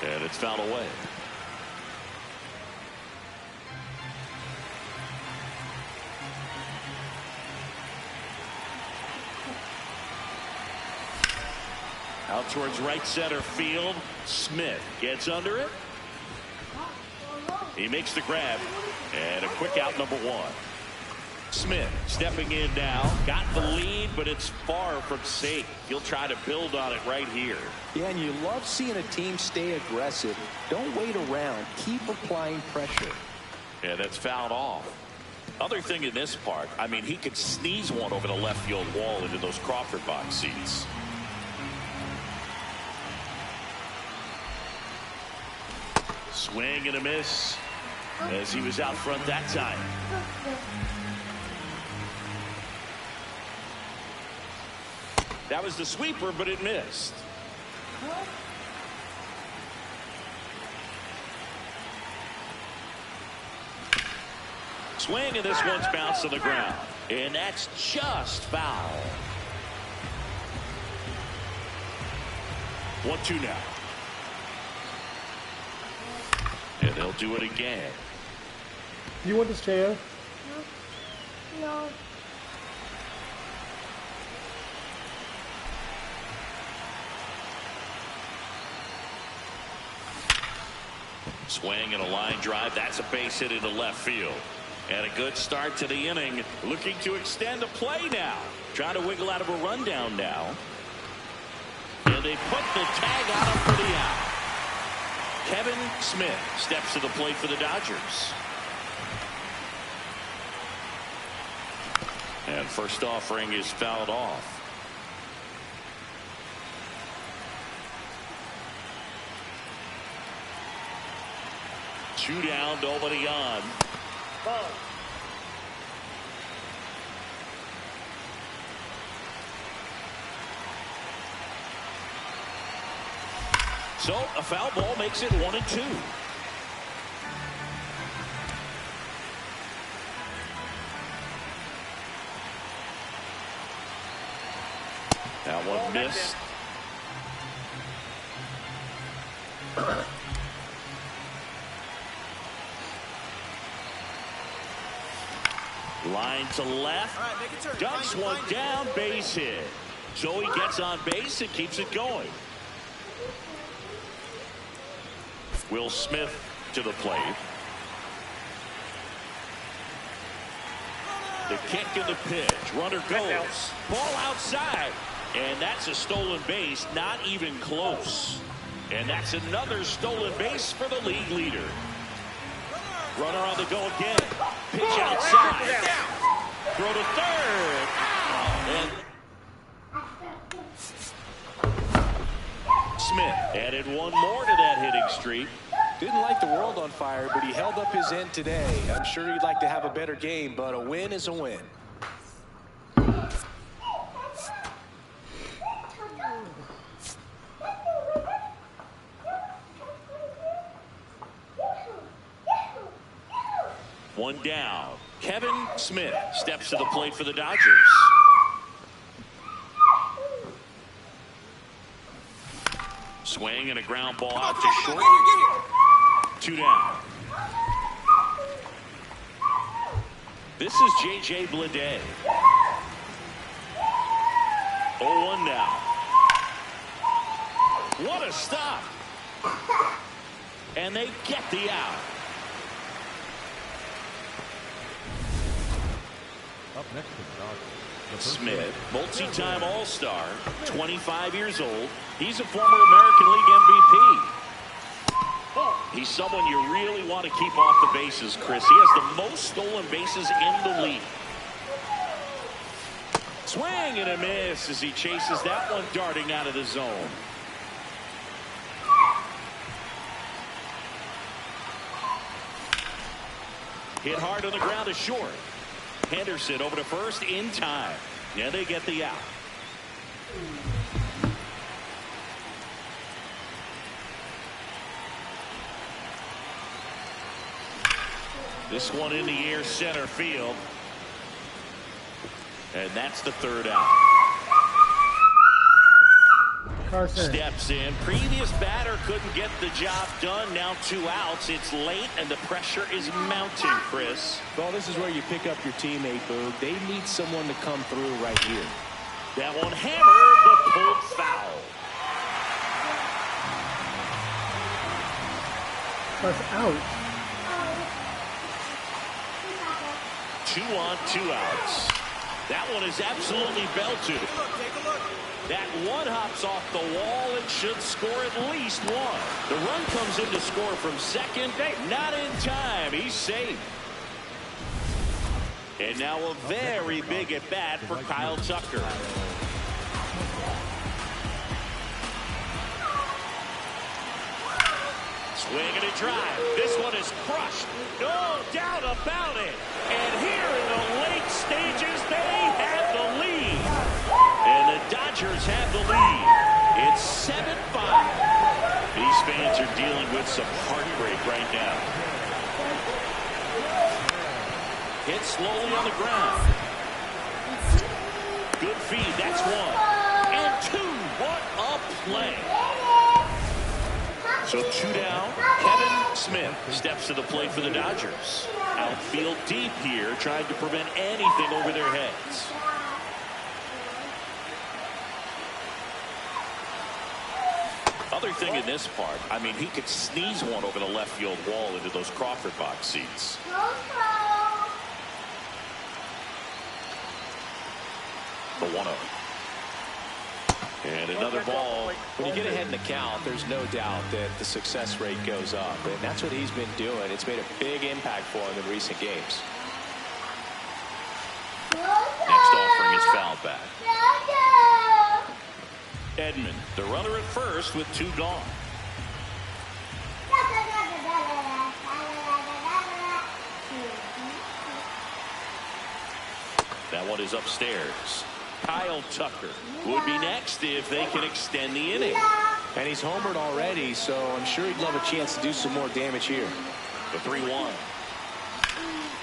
And it's fouled away. Out towards right center field. Smith gets under it. He makes the grab. And a quick out, number 1. Smith stepping in now. Got the lead, but it's far from safe. He'll try to build on it right here. Yeah, and you love seeing a team stay aggressive. Don't wait around. Keep applying pressure. Yeah, that's fouled off. Other thing in this part, I mean, he could sneeze one over the left field wall into those Crawford box seats. Swing and a miss as he was out front that time. That was the sweeper, but it missed. Swing, and this one's bounced to the ground. And that's just foul. 1-2 now. And they'll do it again. You want to stay here? No. Swing and a line drive. That's a base hit into left field. And a good start to the inning. Looking to extend the play now. Trying to wiggle out of a rundown now. And they put the tag on him for the out. Kevin Smith steps to the plate for the Dodgers. And first offering is fouled off. Two down, nobody on. So a foul ball makes it 1-2. That one missed. Line to left. Ducks one down, base hit. So he gets on base and keeps it going. Will Smith to the plate. The kick and the pitch. Runner goes. Ball outside. And that's a stolen base. Not even close. And that's another stolen base for the league leader. Runner on the go again. Pitch outside. Throw to third. And Smith added one more to that hitting streak. Didn't light the world on fire, but he held up his end today. I'm sure he'd like to have a better game, but a win is a win. One down. Kevin Smith steps to the plate for the Dodgers. Swing and a ground ball out to short. Two down. This is J.J. Bleday. 0-1 now. What a stop. And they get the out. Up next to the Dodgers. Smith, multi-time All-Star, 25 years old. He's a former American League MVP. He's someone you really want to keep off the bases, Chris. He has the most stolen bases in the league. Swing and a miss as he chases that one darting out of the zone. Hit hard on the ground is short. Henderson over to first in time. Yeah, they get the out. This one in the air center field. And that's the third out. Carson. Steps in. Previous batter couldn't get the job done. Now 2 outs. It's late and the pressure is mounting, Chris. Well, this is where you pick up your teammate, Boog. They need someone to come through right here. That one hammered, but pulled foul. That's out. 2 on, 2 outs. That one is absolutely belted. That one hops off the wall and should score at least one. The run comes in to score from second. Not in time. He's safe. And now a very big at bat for Kyle Tucker. Swing and a drive. This one is crushed. No doubt about it. And here in the late stages, they have the lead. And the Dodgers have the lead. It's 7-5. These fans are dealing with some heartbreak right now. Hit slowly on the ground. Good feed. That's 1. And 2. What a play. So 2 down. Kevin Smith steps to the plate for the Dodgers. Outfield deep here, trying to prevent anything over their heads. Other thing in this part, I mean, he could sneeze one over the left field wall into those Crawford box seats. The 1-0. And another ball. When you get ahead in the count, there's no doubt that the success rate goes up. And that's what he's been doing. It's made a big impact for him in recent games. Next offering is fouled back. Edman, the runner at first with 2 gone. That one is upstairs. Kyle Tucker would be next if they can extend the inning. And he's homered already, so I'm sure he'd love a chance to do some more damage here. The 3-1.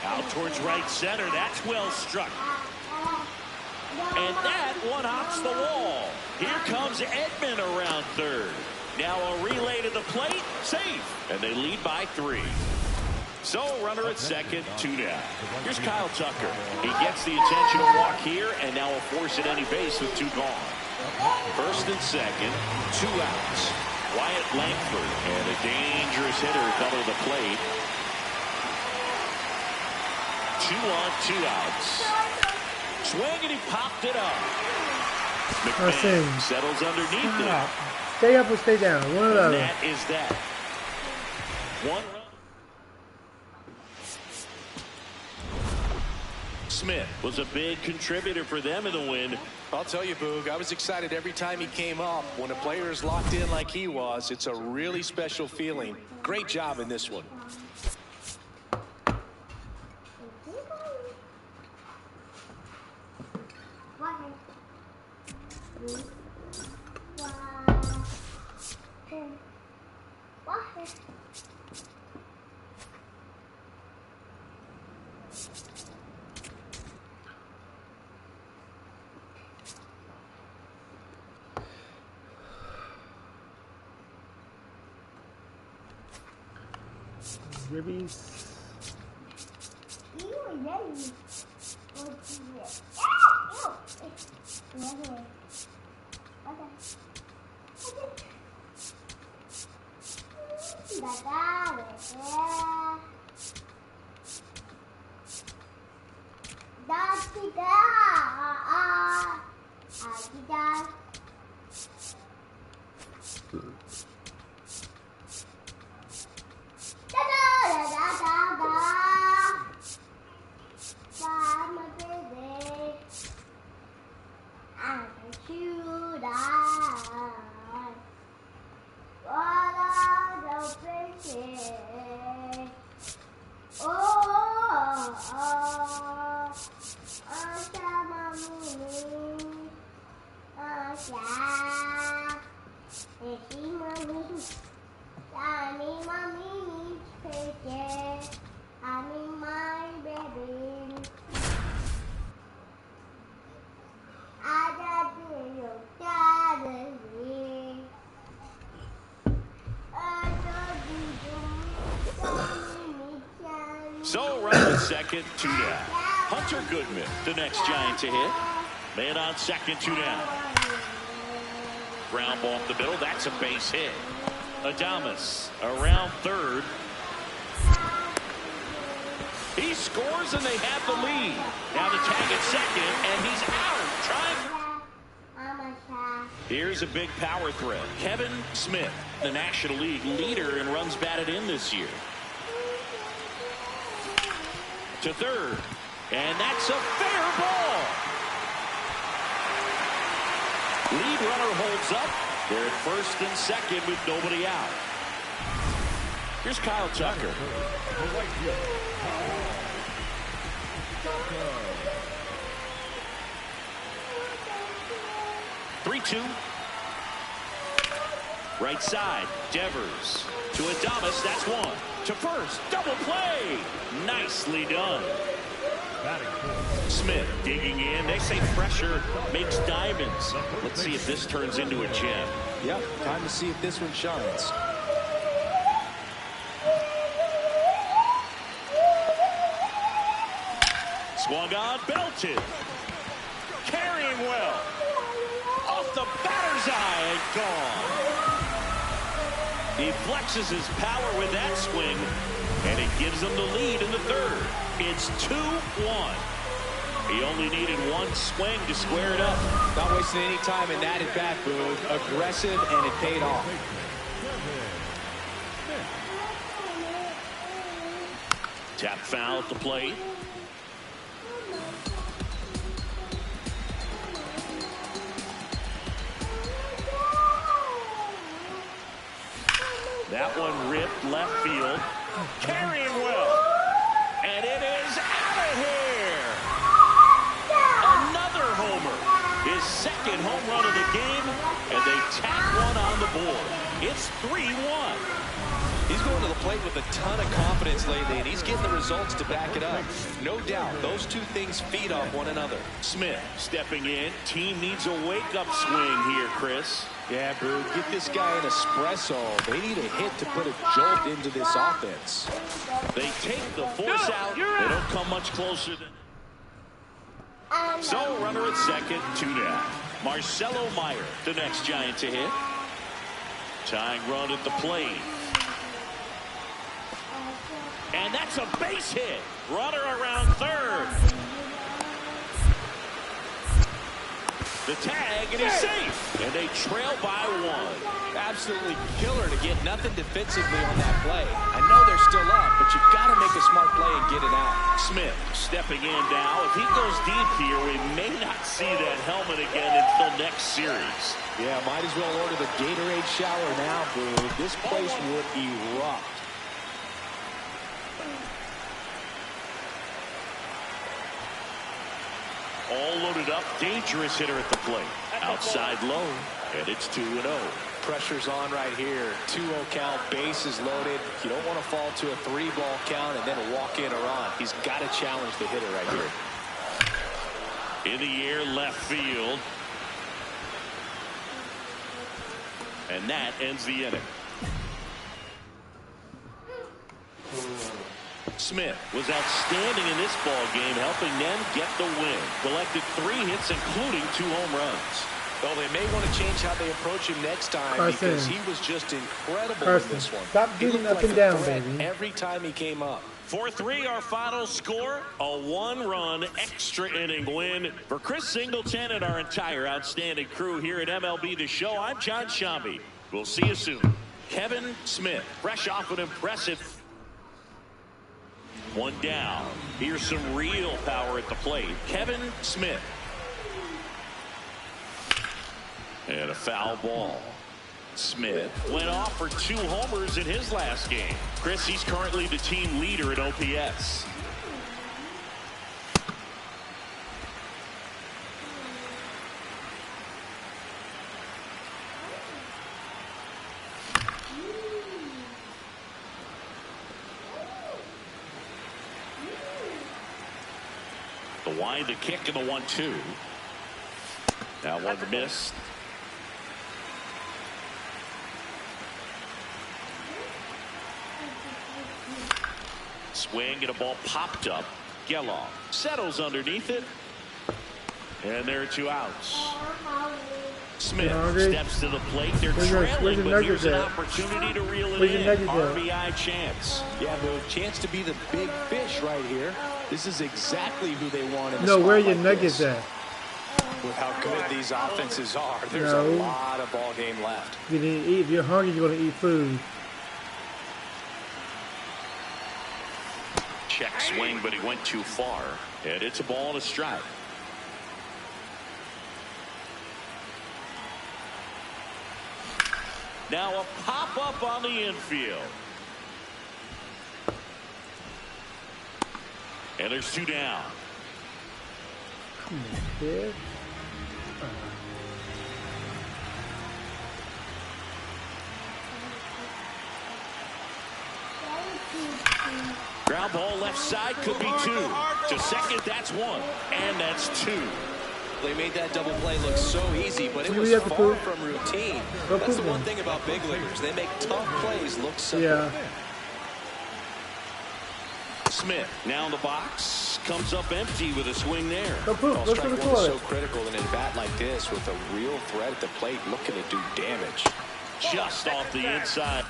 Out towards right center. That's well struck. And that one hops the wall. Here comes Edman around third. Now a relay to the plate. Safe. And they lead by 3. So runner at second, 2 down. Here's Kyle Tucker. He gets the intentional walk here and now will force at any base with 2 gone. First and second, 2 outs. Wyatt Langford and a dangerous hitter coming to the plate. 2 on, 2 outs. Swing and he popped it up. McMahon settles underneath it. Stay up or stay down. One of those. That is that. 1 run. Smith was a big contributor for them in the win. I'll tell you, Boog, I was excited every time he came up. When a player is locked in like he was, it's a really special feeling. Great job in this one. Ribbies. So runner at second, 2 down. Hunter Goodman, the next Giant to hit. Man on second, 2 down. Ground ball up the middle. That's a base hit. Adames around third. He scores and they have the lead. Now the tag at second and he's out. Here's a big power threat. Kevin Smith, the National League leader in runs batted in this year. To third. And that's a fair ball. Lead runner holds up. They're at first and second with nobody out. Here's Kyle Tucker. 3-2. Right side, Devers to Adames. That's one. To first, double play. Nicely done. Smith digging in. They say pressure makes diamonds. Let's see if this turns into a gem. Yep, time to see if this one shines. Swung on, belted. Carrying well. Off the batter's eye and gone. He flexes his power with that swing, and it gives them the lead in the third. It's 2-1. He only needed one swing to square it up. Not wasting any time in that at bat, Boog. Aggressive, and it paid off. Tap foul at the plate. That one ripped left field. Carrying well. And it is out of here. Another homer. His second home run of the game. And they tack one on the board. It's 3-1. He's going to the plate with a ton of confidence lately, and he's getting the results to back it up. No doubt, those two things feed off one another. Smith stepping in. Team needs a wake-up swing here, Chris. Yeah, Boog, get this guy an espresso. They need a hit to put a jolt into this offense. They take the force out. They don't come much closer than. So, runner at second, 2 down. Marcelo Meyer, the next Giant to hit. Tying run at the plate. And that's a base hit. Runner around third. The tag, and he's safe. And they trail by 1. Absolutely killer to get nothing defensively on that play. I know they're still up, but you've got to make a smart play and get it out. Smith stepping in now. If he goes deep here, we may not see that helmet again until next series. Yeah, might as well order the Gatorade shower now, Boog. This place would erupt. All loaded up, dangerous hitter at the plate. Outside low, and it's 2-0. Pressure's on right here. 2-0 count, bases loaded. You don't want to fall to a 3-ball count and then walk in or on. He's got to challenge the hitter right here. In the air, left field. And that ends the inning. Smith was outstanding in this ball game, helping them get the win. Collected 3 hits, including 2 home runs. Well, they may want to change how they approach him next time because he was just incredible in this one. Stop getting up and down, baby. Every time he came up. 4-3, our final score. A 1-run extra inning win for Chris Singleton and our entire outstanding crew here at MLB The Show. I'm John Shambi. We'll see you soon. Kevin Smith, fresh off an impressive 1 down. Here's some real power at the plate. Kevin Smith. And a foul ball. Smith went off for 2 homers in his last game. Chris, he's currently the team leader in OPS. The wind, the kick, and the 1-2. Now one missed. Swing and a ball popped up. Geloff settles underneath it. And there are 2 outs. Smith steps to the plate. They're trailing, but here's an opportunity to reel it in. RBI chance. Yeah, the chance to be the big fish right here. This is exactly who they want in the No, spot where are your like Nuggets this. at? With how good these offenses are, there's a lot of ball game left. You didn't eat. If you're hungry, you're going to eat food. Check swing, but he went too far. And it's a ball and a strike. Now a pop-up on the infield. And there's 2 down. Come on, kid. Ground ball left side, could be 2. To second, that's 1. And that's 2. They made that double play look so easy, but it was far from routine. That's the one thing about big leaguers. They make tough plays look simple. Yeah. Smith now in the box. Comes up empty with a swing there. Go poop. Go Strike to the one is toilet. so critical in a bat like this with a real threat at the plate looking to do damage. Just off the inside.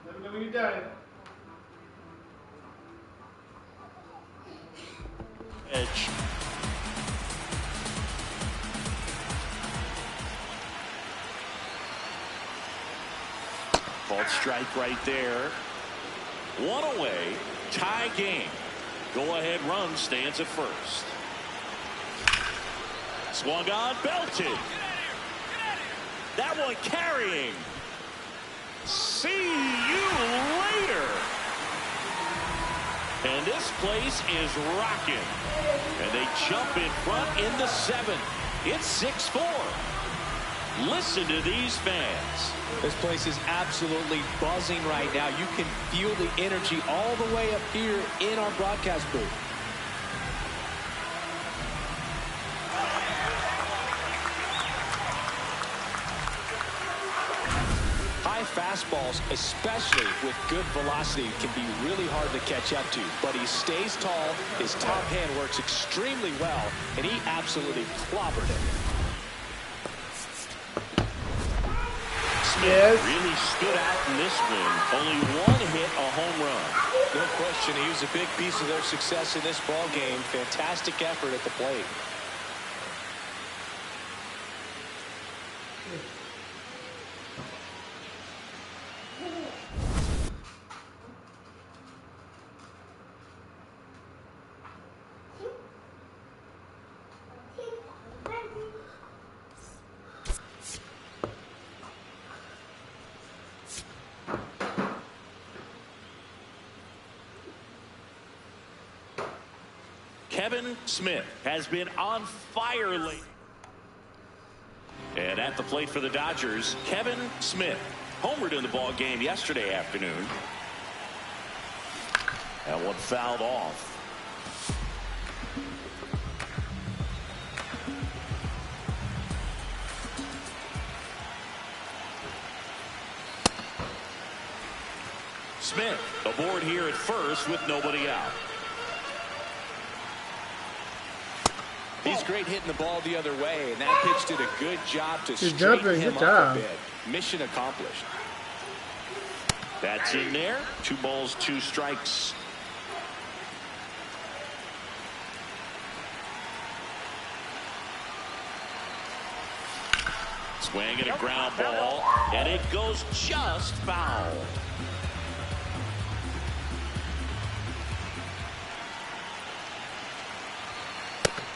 Let me know when you're done. Edge. Called strike right there. 1 away. Tie game. Go ahead run stands at first. Swung on, belted. That one carrying. See you later. And this place is rocking. And they jump in front in the 7th. It's 6-4. Listen to these fans. This place is absolutely buzzing right now. You can feel the energy all the way up here in our broadcast booth. High fastballs, especially with good velocity, can be really hard to catch up to. But he stays tall, his top hand works extremely well, and he absolutely clobbered it. Smith really stood out in this win. Only 1 hit, a home run. No question, he was a big piece of their success in this ball game. Fantastic effort at the plate. Kevin Smith has been on fire lately. And at the plate for the Dodgers, Kevin Smith homered in the ball game yesterday afternoon. That one fouled off. Smith aboard here at first with nobody out. He's great hitting the ball the other way, and that pitch did a good job to straighten him up a bit. Mission accomplished. That's in there. 2 balls, 2 strikes. Swing and a ground ball, and it goes just foul.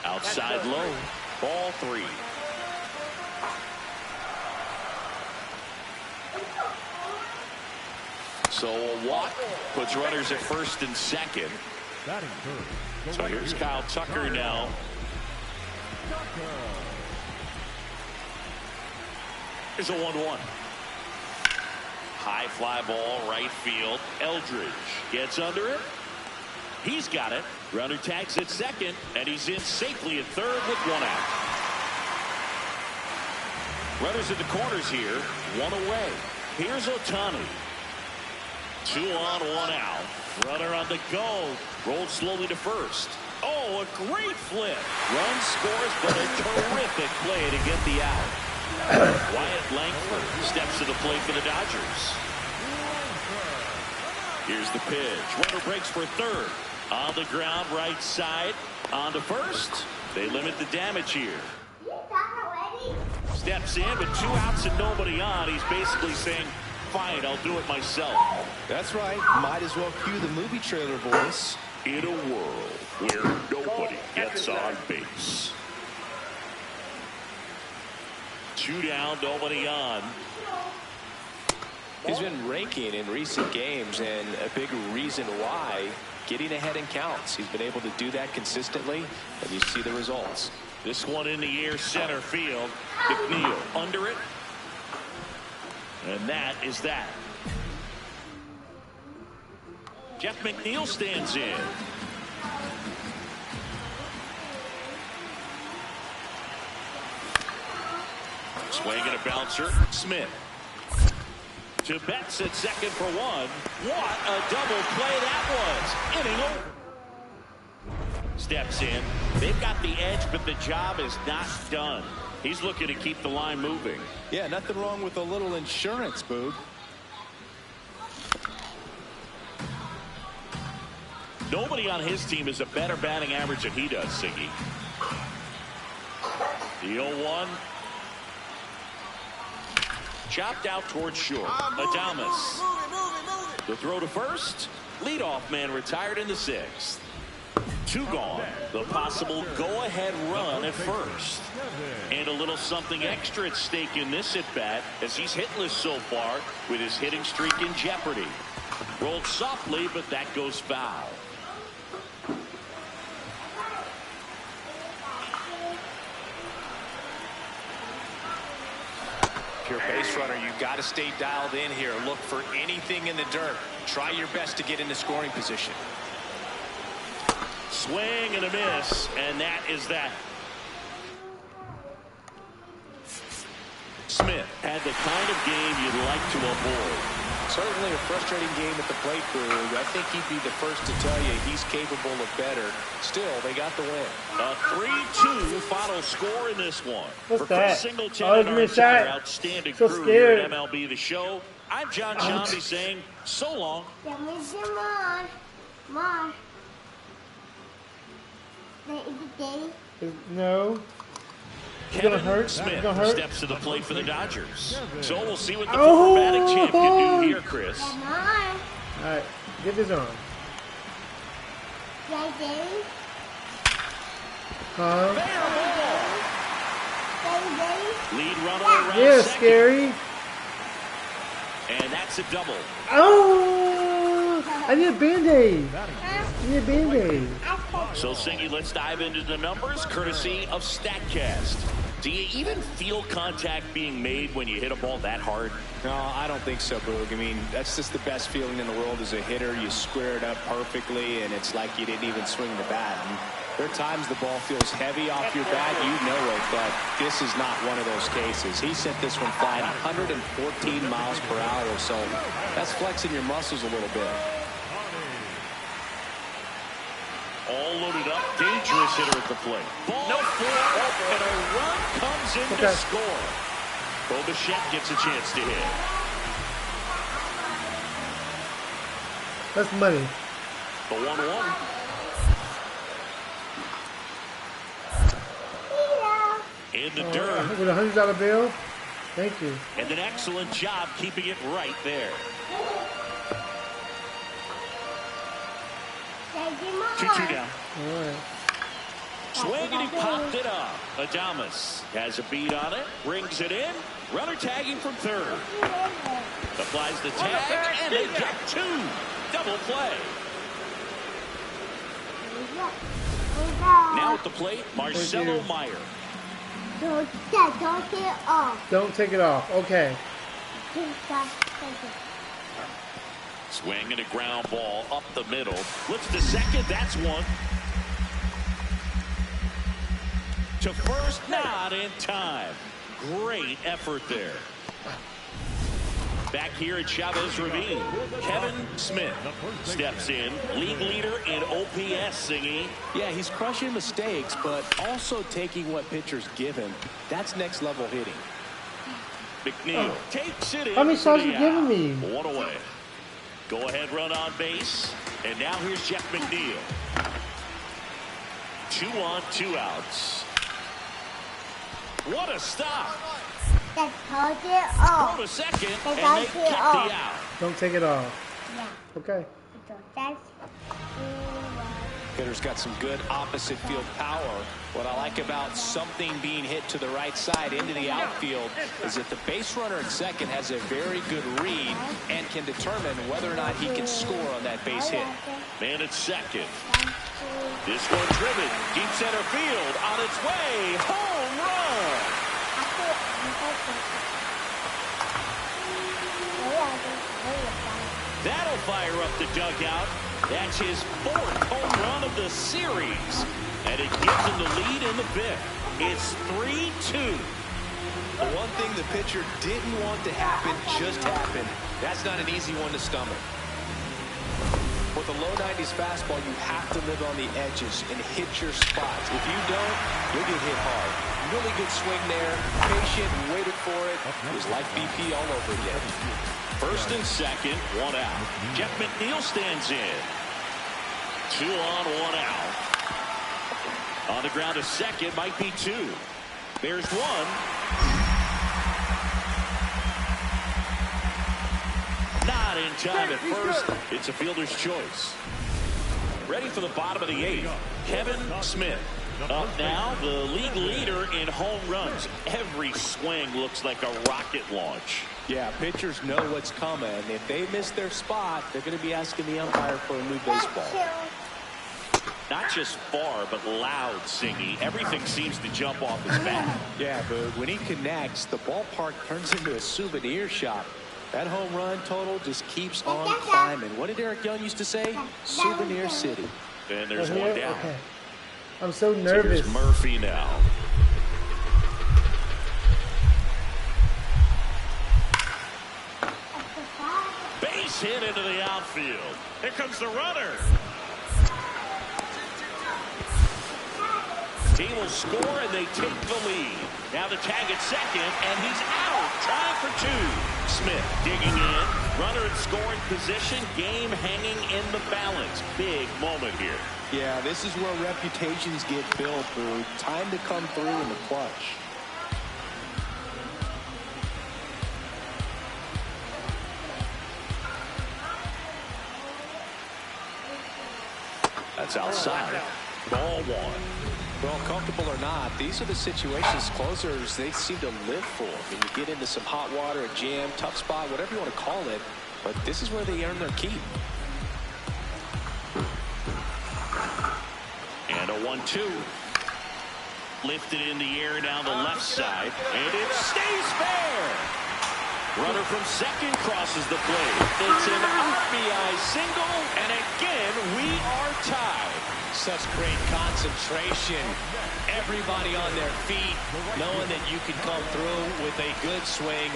Outside low, ball 3. So a walk puts runners at first and second. So here's Kyle Tucker now. Here's a 1-1. High fly ball, right field. Eldridge gets under it. He's got it. Runner tags at second, and he's in safely at third with one out. Runners at the corners here, one away. Here's Ohtani. 2 on, 1 out. Runner on the go. Rolled slowly to first. Oh, a great flip. Run scores, but a terrific play to get the out. Wyatt Langford steps to the plate for the Dodgers. Here's the pitch. Runner breaks for third. On the ground, right side. On to first. They limit the damage here. Steps in with 2 outs and nobody on. He's basically saying, fine, I'll do it myself. That's right. Might as well cue the movie trailer voice. In a world where nobody gets on base. 2 down, nobody on. He's been raking in recent games, and a big reason why, getting ahead in counts. He's been able to do that consistently, and you see the results. This one in the air, center field. McNeil under it. And that is that. Jeff McNeil stands in. Swing and a bouncer. Smith. To Betts at second for one. What a double play that was. Inning over. Steps in. They've got the edge, but the job is not done. He's looking to keep the line moving. Yeah, nothing wrong with a little insurance, Boog. Nobody on his team has a better batting average than he does, Siggy. The 0-1. Chopped out towards short. Adames. The throw to first. Leadoff man retired in the 6th. 2 gone. The possible go-ahead run at first. And a little something extra at stake in this at-bat as he's hitless so far with his hitting streak in jeopardy. Rolled softly, but that goes foul. If you're a base runner, you've got to stay dialed in here. Look for anything in the dirt. Try your best to get into scoring position. Swing and a miss, and that is that. Smith had the kind of game you'd like to avoid. Certainly a frustrating game at the plate, Boog. I think he'd be the first to tell you he's capable of better. Still, they got the win. A 3-2 final score in this one. What's For that? Chris Singleton Oh, and give our me a shot. entire outstanding So crew scared. here at MLB The Show, I'm John Shambi saying so long. Mom. No. It's Kevin gonna hurt. Smith It's gonna hurt. steps to the plate for the Dodgers. So we'll see what the former batting champ can do here, Chris. Mom. All right, get this on. Daddy. Huh? Daddy. Lead runner around Yeah, second. scary. And that's a double. Oh! I need a Band-Aid. I need a Band-Aid. So, Singy, let's dive into the numbers, courtesy of StatCast. Do you even feel contact being made when you hit a ball that hard? No, I don't think so, Boog. I mean, that's just the best feeling in the world as a hitter. You square it up perfectly, and it's like you didn't even swing the bat. And there are times the ball feels heavy off your bat. You know it, but this is not one of those cases. He sent this one flying 114 miles per hour, so that's flexing your muscles a little bit. All loaded up, dangerous hitter at the plate. Ball no four, and a run comes in to score. Bo Bichette gets a chance to hit. That's money. The 1-1. In the dirt. With a $100 bill. Thank you. And an excellent job keeping it right there. 2-2 down. All right. Swing and he popped it up. Adames has a beat on it, brings it in. Runner tagging from third. Applies the tag, and they get 2. Double play. Now at the plate, Marcelo Meyer. Don't take it off. Don't take it off. Okay. Swing and a ground ball up the middle. Flips to second. That's one. To first, not in time. Great effort there. Back here at Chavez Ravine, Kevin Smith steps in, league leader in OPS, Singy. Yeah, he's crushing mistakes, but also taking what pitchers give him. That's next level hitting. McNeil takes it in. How many for shots the you giving me? One away. Go ahead, run on base. And now here's Jeff McNeil. 2 on, 2 outs. What a stop. They told it Throw off. to second, They and got they it get the off. out. Don't take it off. Yeah. Okay. So that's Hitter's got some good opposite field power. What I like about something being hit to the right side into the outfield is that the base runner at second has a very good read and can determine whether or not he can score on that base hit. Man at second. This one driven. Deep center field on its way. Home run. That'll fire up the dugout. That's his 4th home run of the series. And it gives him the lead in the 5th. It's 3-2. The one thing the pitcher didn't want to happen just happened. That's not an easy one to stomach. With a low 90s fastball, you have to live on the edges and hit your spots. If you don't, you'll get hit hard. Really good swing there. Patient, waited for it. It was like BP all over again. First and second, 1 out. Jeff McNeil stands in. 2 on, 1 out. On the ground to second, might be 2. There's 1. Not in time at first. It's a fielder's choice. Ready for the bottom of the 8th. Kevin Smith. Up now, the league leader in home runs. Every swing looks like a rocket launch. Yeah, pitchers know what's coming. If they miss their spot, they're going to be asking the umpire for a new baseball. Not just far, but loud, Singy. Everything seems to jump off his bat. Yeah, but when he connects, the ballpark turns into a souvenir shop. That home run total just keeps on climbing. What did Eric Young used to say? Souvenir City. And there's 1 down. Okay. I'm so So nervous. here's Murphy now. Base hit into the outfield. Here comes the runner. Team will score and they take the lead. Now the tag at second and he's out. Trying for 2. Smith digging in. Runner in scoring position. Game hanging in the balance. Big moment here. Yeah, this is where reputations get built, Boo. Time to come through in the clutch. That's outside. Ball 1. Well, comfortable or not, these are the situations closers they seem to live for. I mean, you get into some hot water, a jam, tough spot, whatever you want to call it, but this is where they earn their keep. And a 1-2. Lifted in the air down the left side. And it stays fair. Runner from second crosses the plate. It's an RBI single. And again, we are tied. Such great concentration. Everybody on their feet, knowing that you can come through with a good swing.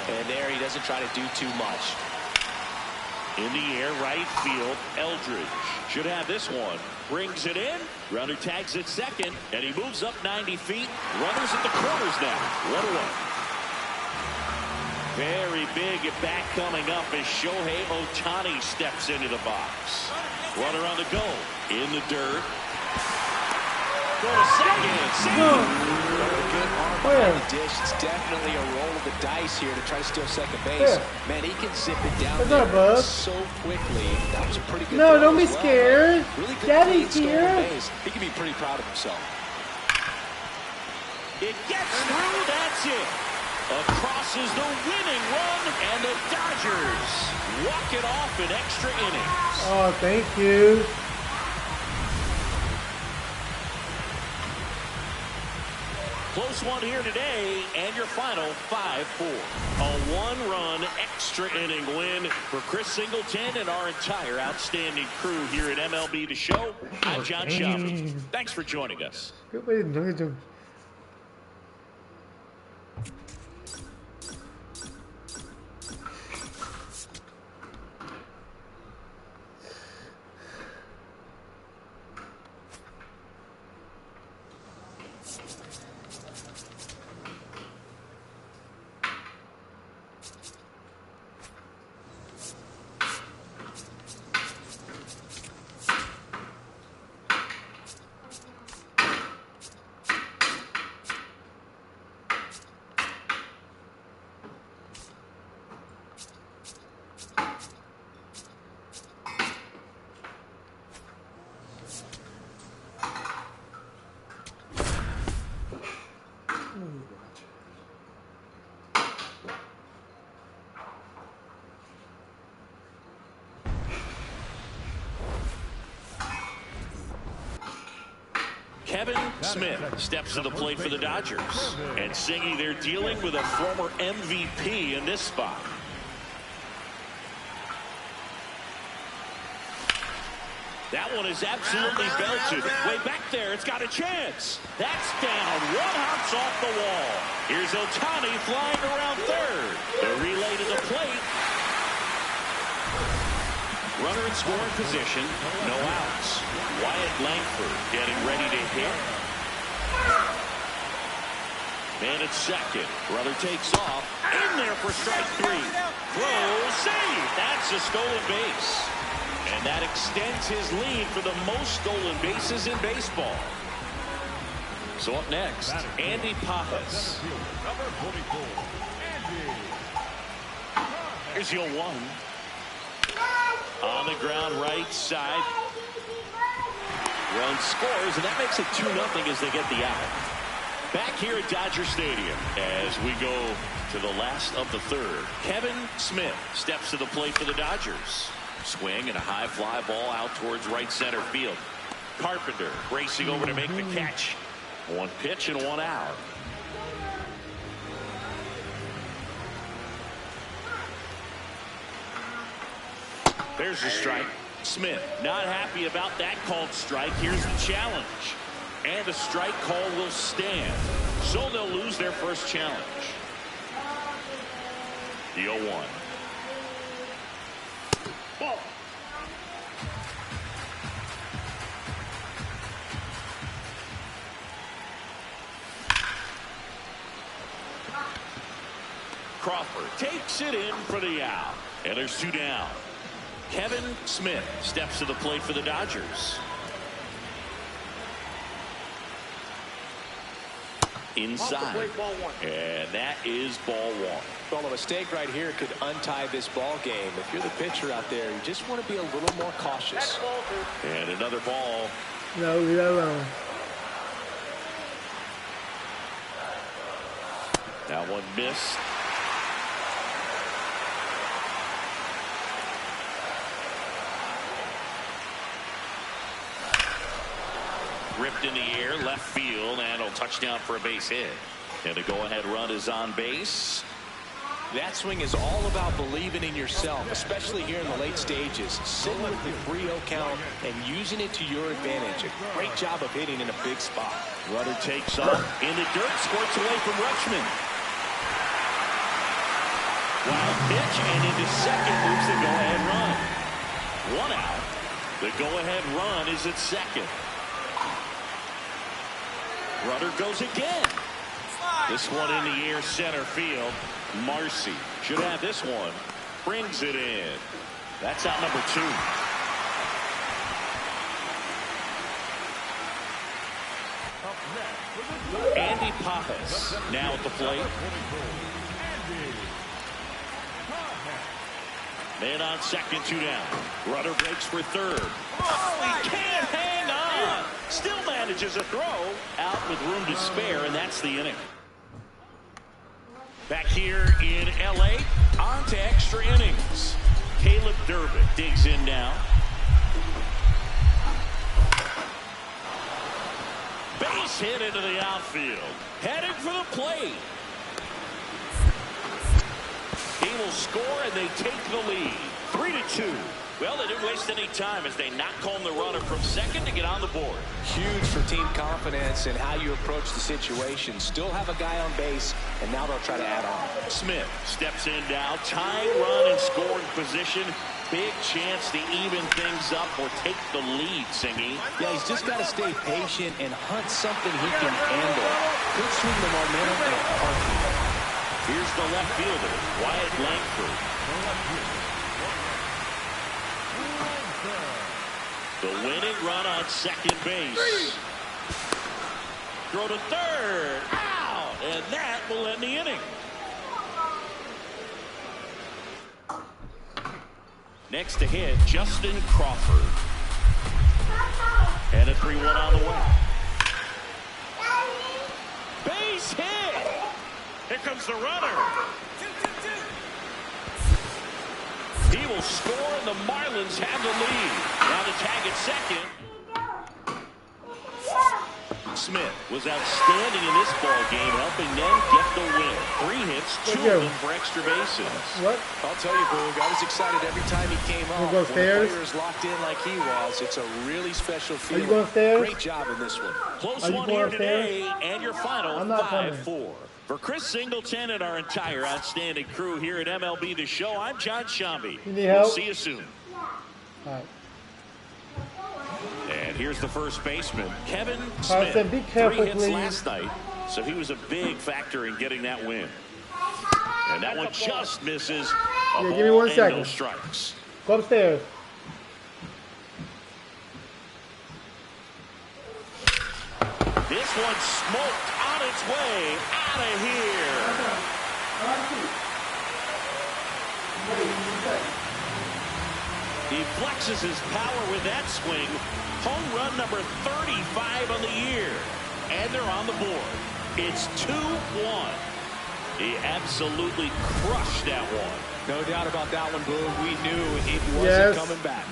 And there he doesn't try to do too much. In the air, right field, Eldridge should have this one. Brings it in. Runner tags at second, and he moves up 90 feet. Runners at the corners now. 1 away. Very big at bat coming up as Shohei Ohtani steps into the box. Runner on the go. In the dirt. Go to second. Very good arm Where? behind the dish. It's definitely a roll of the dice here to try to steal second base. Where? Man, he can zip it down What's there up, bud? so quickly. That was a pretty good No, throw don't be as well. scared. Really good Daddy's clean stolen here. base. He can be pretty proud of himself. It gets through. That's it. Across is the winning run, and the Dodgers walk it off in extra innings. Oh, thank you. Close one here today, and your final 5-4. A one-run extra inning win for Chris Singleton and our entire outstanding crew here at MLB The Show. I'm John Schaffner. Thanks for joining us. Kevin Smith steps to the plate for the Dodgers. And Singy, they're dealing with a former MVP in this spot. That one is absolutely belted. Way back there, it's got a chance. That's down. One hops off the wall. Here's Ohtani flying around third. The relay to the plate. Runner in scoring position. No outs. Wyatt Langford getting ready to hit. Man at second. Brother takes off. In there for strike three. Throw, save. That's a stolen base. And that extends his lead for the most stolen bases in baseball. So up next, Andy Pajas. Number 44, Andy. Here's your one. On the ground right side. Run scores, and that makes it 2-0 as they get the out. Back here at Dodger Stadium as we go to the last of the third. Kevin Smith steps to the plate for the Dodgers. Swing and a high fly ball out towards right center field. Carpenter racing over to make the catch. One pitch and one out. There's the strike. Smith not happy about that called strike. Here's the challenge. And the strike call will stand. So they'll lose their first challenge. The 0-1. Ball. Crawford takes it in for the out. And there's two down. Kevin Smith steps to the plate for the Dodgers. Inside. And that is ball one. Well, a mistake right here could untie this ball game. If you're the pitcher out there, you just want to be a little more cautious. And another ball. No. That one missed. Ripped in the air, left field, and a touchdown for a base hit. And the go-ahead run is on base. That swing is all about believing in yourself, especially here in the late stages. Sitting with the 3-0 count and using it to your advantage. A great job of hitting in a big spot. Rudder takes off in the dirt, squirts away from Rutschman. Wild pitch, and into second moves the go-ahead run. One out. The go-ahead run is at second. Rudder goes again. This one in the air, center field. Marcy should have this one. Brings it in. That's out number 2. Andy Pajas now at the plate. Man on second, 2 down. Rudder breaks for third. Oh, he can't hang on. Still manages a throw. Out with room to spare, and that's the inning. Back here in L.A., on to extra innings. Caleb Durbin digs in now. Base hit into the outfield. Heading for the plate. He will score, and they take the lead. 3-2. Well, they didn't waste any time as they knock home the runner from second to get on the board. Huge for team confidence and how you approach the situation. Still have a guy on base, and now they'll try to add on. Smith steps in now. Tying run and scoring position. Big chance to even things up or take the lead, Singy. Yeah, he's just got to stay patient and hunt something he can handle. Could swing the momentum in a heartbeat. Here's the left fielder, Wyatt Langford. The winning run on second base. Throw to third. Out! And that will end the inning. Next to hit, Justin Crawford. And a 3-1 on the way. Base hit! Here comes the runner. He will score, and the Marlins have the lead. Now to tag at second. Smith was outstanding in this ball game, helping them get the win. 3 hits, 2 of them for extra bases. What? I'll tell you, Boog, I was excited every time he came up. Go when the stairs? player is locked in like he was, it's a really special feeling. Are you going stairs? Great job in this one. Close Are you one going here upstairs? today, and your final I'm not 5-4. For Chris Singleton and our entire outstanding crew here at MLB The Show, I'm John Shambi. You need We'll help? see you soon. All right. And here's the first baseman, Kevin I said, Smith. be careful, 3 hits please. last night, so he was a big factor in getting that win. And that one just misses. A Yeah, ball give me 1 and second. no strikes. Go upstairs. This one smoked on its way out of here. He flexes his power with that swing. Home run number 35 on the year. And they're on the board. It's 2-1. He absolutely crushed that one. No doubt about that one, Boog. We knew it wasn't Yes. coming back.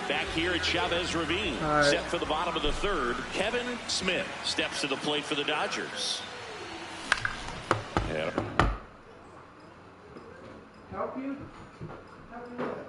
Back here at Chavez Ravine, All right. set for the bottom of the third, Kevin Smith steps to the plate for the Dodgers. Yeah. Help you? Help you with it.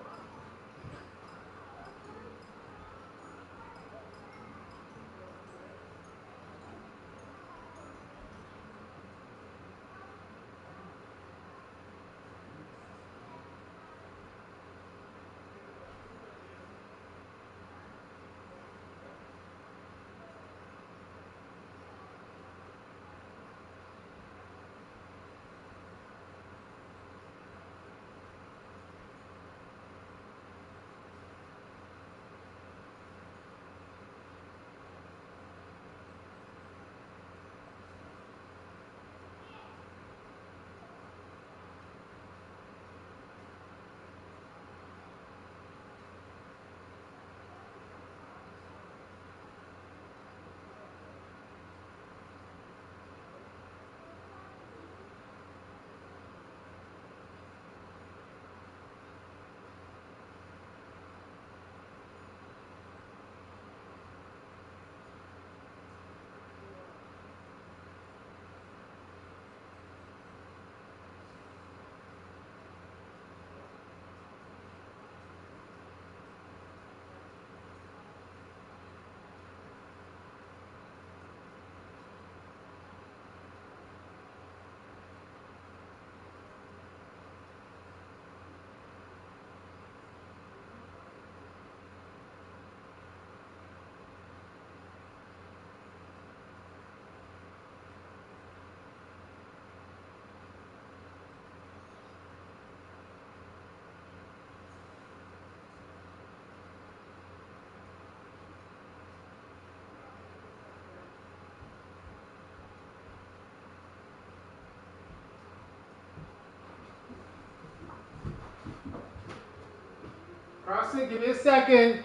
Carson, give me a second.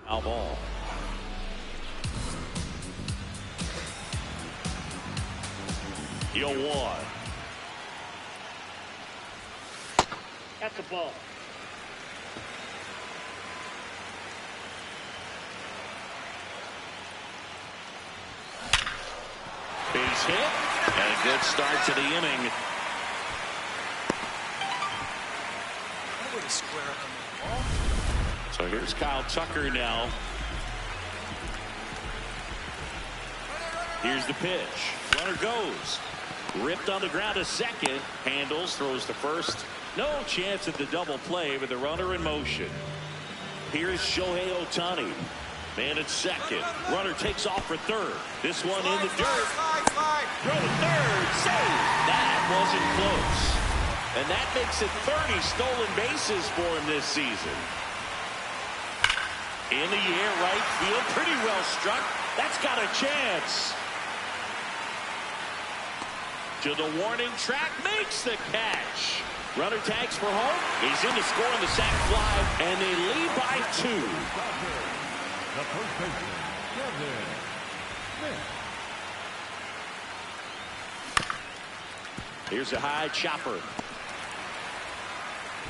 Foul ball. Deal 1. That's the ball. base hit. And a good start to the inning. So here's Kyle Tucker now. Here's the pitch. Runner goes. Ripped on the ground to second. Handles, throws to first. No chance at the double play with the runner in motion. Here's Shohei Ohtani. Man at second. Runner takes off for third. This one in the dirt. Throw to third. Save. That wasn't close. And that makes it 30 stolen bases for him this season. In the air, right field. Pretty well struck. That's got a chance. To the warning track. Makes the catch. Runner tags for home. He's in to score on the sac fly. And they lead by 2. The first baseman, Kevin Smith. Here's a high chopper.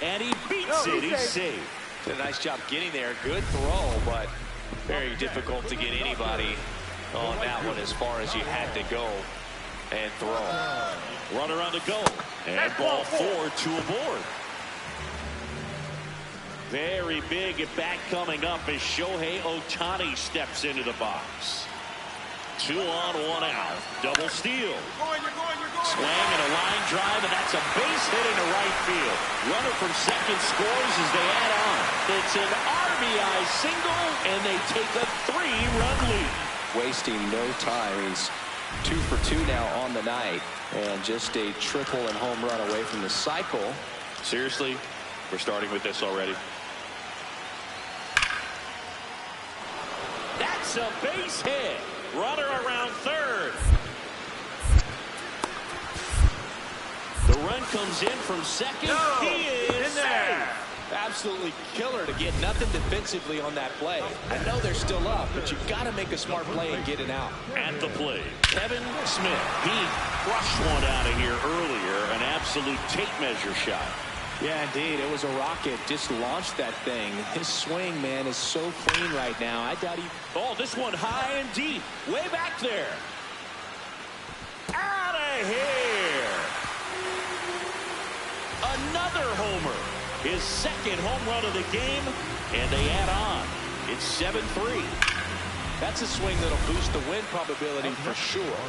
And he beats it. He's safe. Did a nice job getting there. Good throw, but very difficult to get anybody on that one as far as you had to go and throw. Runner on the go. And ball 4, 2 aboard. Very big at bat coming up as Shohei Ohtani steps into the box. 2 on, 1 out. Double steal. Swing and a line drive, and that's a base hit into right field. Runner from second scores as they add on. It's an RBI single, and they take a 3-run lead. Wasting no time. He's 2 for 2 now on the night, and just a triple and home run away from the cycle. Seriously, we're starting with this already. That's a base hit. Runner around third. The run comes in from second. He is in there. Absolutely killer to get nothing defensively on that play. I know they're still up, but you've got to make a smart play and get it out. At the plate, Kevin Smith. He crushed one out of here earlier. An absolute tape measure shot. Yeah, indeed. It was a rocket. Just launched that thing. His swing, man, is so clean right now. I doubt he... Oh, this one high and deep. Way back there. Out of here. Another homer. His second home run of the game. And they add on. It's 7-3. That's a swing that'll boost the win probability for sure.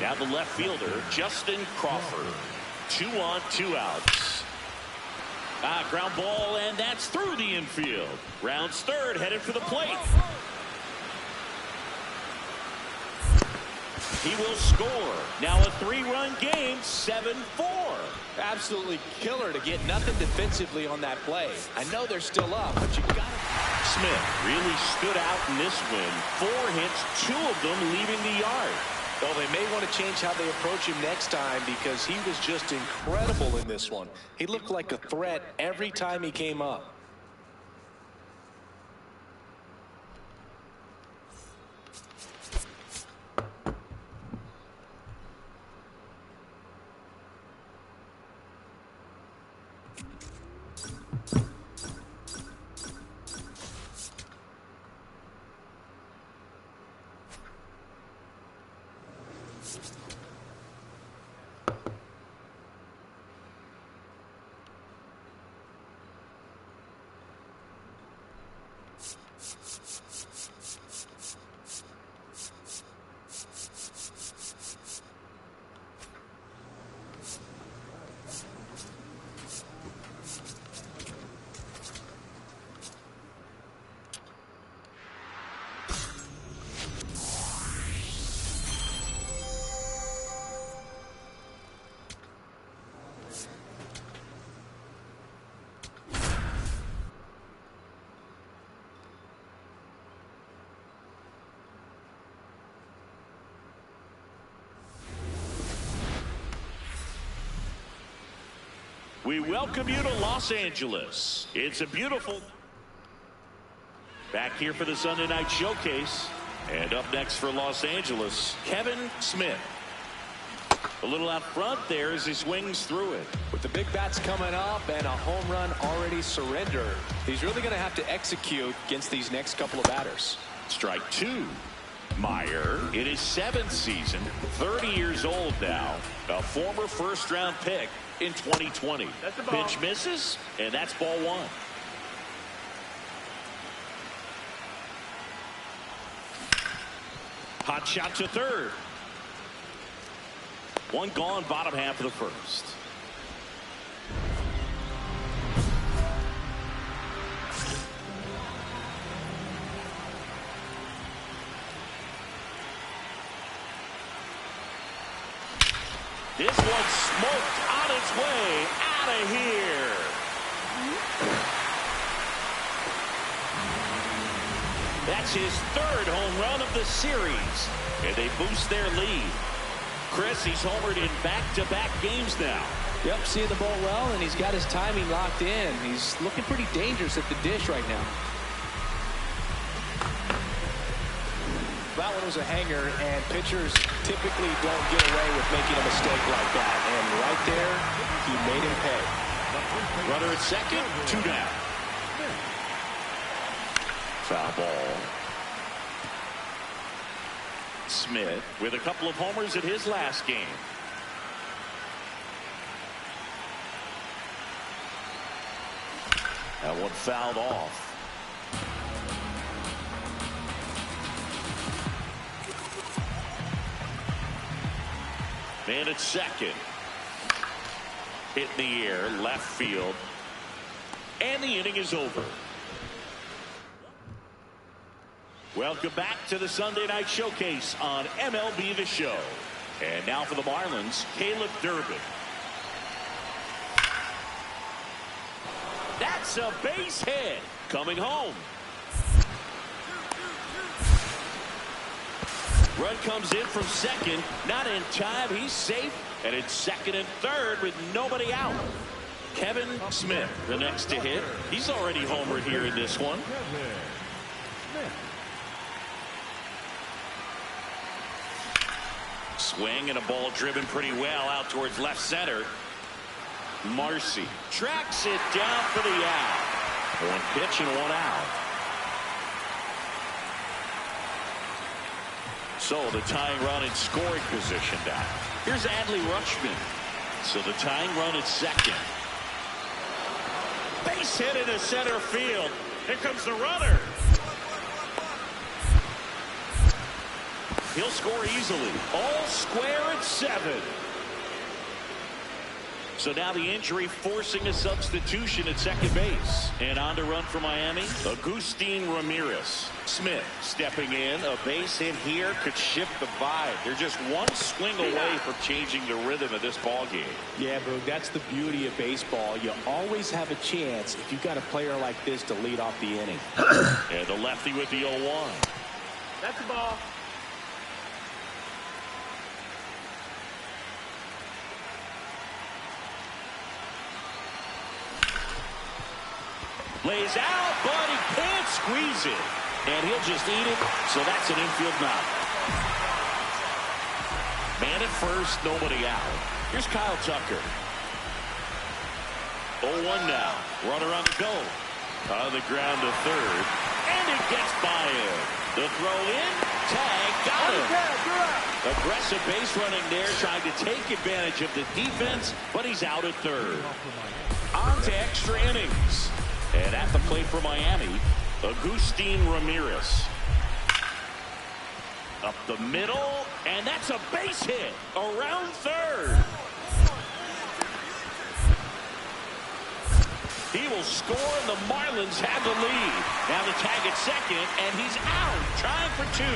Now the left fielder, Justin Crawford. 2 on, 2 outs. Ground ball, and that's through the infield. Rounds third, headed for the plate. He will score. Now a 3-run game, 7-4. Absolutely killer to get nothing defensively on that play. I know they're still up, but you got to... Smith really stood out in this win. 4 hits, 2 of them leaving the yard. Well, they may want to change how they approach him next time because he was just incredible in this one. He looked like a threat every time he came up. We welcome you to Los Angeles. It's a beautiful... Back here for the Sunday Night Showcase. And up next for Los Angeles, Kevin Smith. A little out front there as he swings through it. With the big bats coming up and a home run already surrendered, he's really going to have to execute against these next couple of batters. Strike 2. Meyer in his 7th season, 30 years old now, a former first-round pick in 2020. That's the ball. Pitch misses, and that's ball 1. Hot shot to third. One gone, bottom half of the first. This one smoked on its way out of here. That's his 3rd home run of the series, and they boost their lead. Chris, he's homered in back-to-back games now. Yep, seeing the ball well, and he's got his timing locked in. He's looking pretty dangerous at the dish right now. That one was a hanger, and pitchers typically don't get away with making a mistake like that. And right there, he made him pay. Runner at second, 2 down. Foul ball. Smith with a couple of homers at his last game. That one fouled off. Man at second. Hit in the air, left field. And the inning is over. Welcome back to the Sunday Night Showcase on MLB The Show. And now for the Marlins, Caleb Durbin. That's a base hit. Coming home. Run comes in from second. Not in time. He's safe. And it's second and third with nobody out. Kevin Smith, the next to hit. He's already homered here in this one. Swing and a ball driven pretty well out towards left center. Marcy tracks it down for the out. One pitch and one out. So the tying run in scoring position now. Here's Adley Rutschman. So the tying run at second. Base hit into center field. Here comes the runner. He'll score easily. All square at 7. So now the injury forcing a substitution at second base. And on to run for Miami, Agustin Ramirez. Smith stepping in. A base hit here could shift the vibe. They're just one swing away from changing the rhythm of this ball game. Yeah, Boog, that's the beauty of baseball. You always have a chance if you've got a player like this to lead off the inning. And the lefty with the 0-1. That's the ball. Lays out, but he can't squeeze it. And he'll just eat it, so that's an infield knock. Man at first, nobody out. Here's Kyle Tucker. 0-1 now. Runner on the go. On the ground to third. And it gets by him. The throw in. Tag. Got him. Aggressive base running there, trying to take advantage of the defense, but he's out at third. On to extra innings. And at the plate for Miami, Agustin Ramirez. Up the middle, and that's a base hit around third. He will score, and the Marlins have the lead. Now the tag at second, and he's out, trying for 2.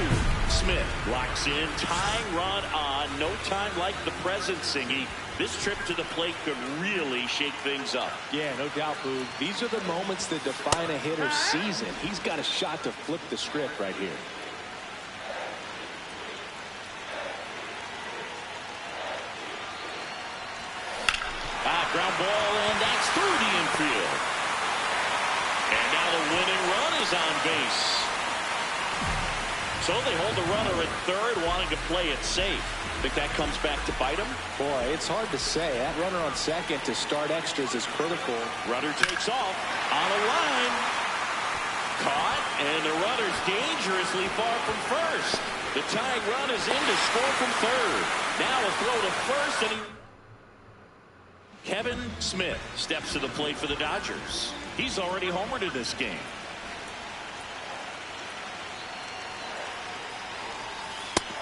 Smith locks in, tying run on. No time like the present, Singy. This trip to the plate could really shake things up. Yeah, no doubt, Boog. These are the moments that define a hitter's season. He's got a shot to flip the script right here. Ground ball, and that's through the infield. And now the winning run is on base. So they hold the runner at third, wanting to play it safe. Think that comes back to bite him? Boy, it's hard to say. That runner on second to start extras is critical. Runner takes off on a line. Caught, and the runner's dangerously far from first. The tying run is in to score from third. Now a throw to first, and Kevin Smith steps to the plate for the Dodgers. He's already homered in this game.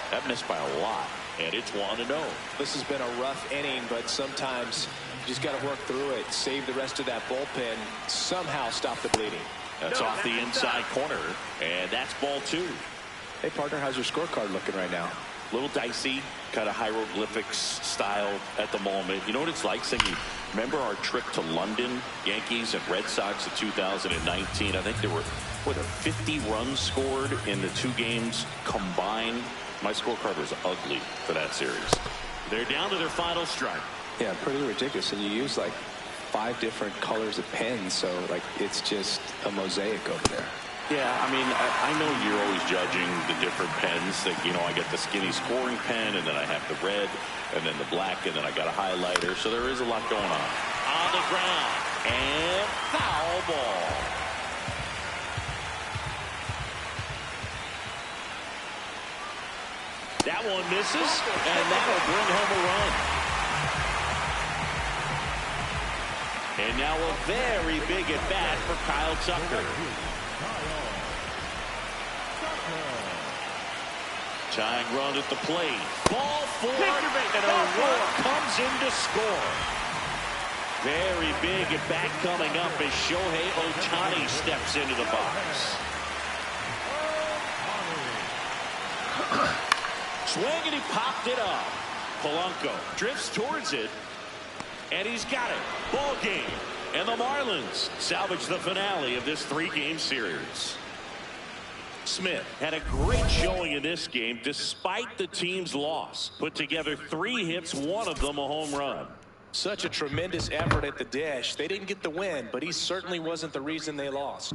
That missed by a lot, and it's 1-0. This has been a rough inning, but sometimes you just got to work through it, save the rest of that bullpen, somehow stop the bleeding. That's off the inside corner, and that's ball 2. Hey, partner, how's your scorecard looking right now? A little dicey, kind of hieroglyphics style at the moment. You know what it's like, Singy? Remember our trip to London, Yankees and Red Sox in 2019? I think there were, 50 runs scored in the 2 games combined. My scorecard was ugly for that series. They're down to their final strike. Yeah, pretty ridiculous. And you use like 5 different colors of pens, so like it's just a mosaic over there. Yeah, I mean, I know you're always judging the different pens. That, you know, I get the skinny scoring pen, and then I have the red, and then the black, and then I got a highlighter. So there is a lot going on. On the ground, and foul ball. That one misses, and that'll bring home a run. And now a very big at bat for Kyle Tucker. Tying run at the plate. Ball 4, and a run comes in to score. Very big at bat coming up as Shohei Ohtani steps into the box. Swing, and he popped it up. Polanco drifts towards it, and he's got it. Ball game. And the Marlins salvage the finale of this 3-game series. Smith had a great showing in this game despite the team's loss. Put together 3 hits, one of them a home run. Such a tremendous effort at the dish. They didn't get the win, but he certainly wasn't the reason they lost.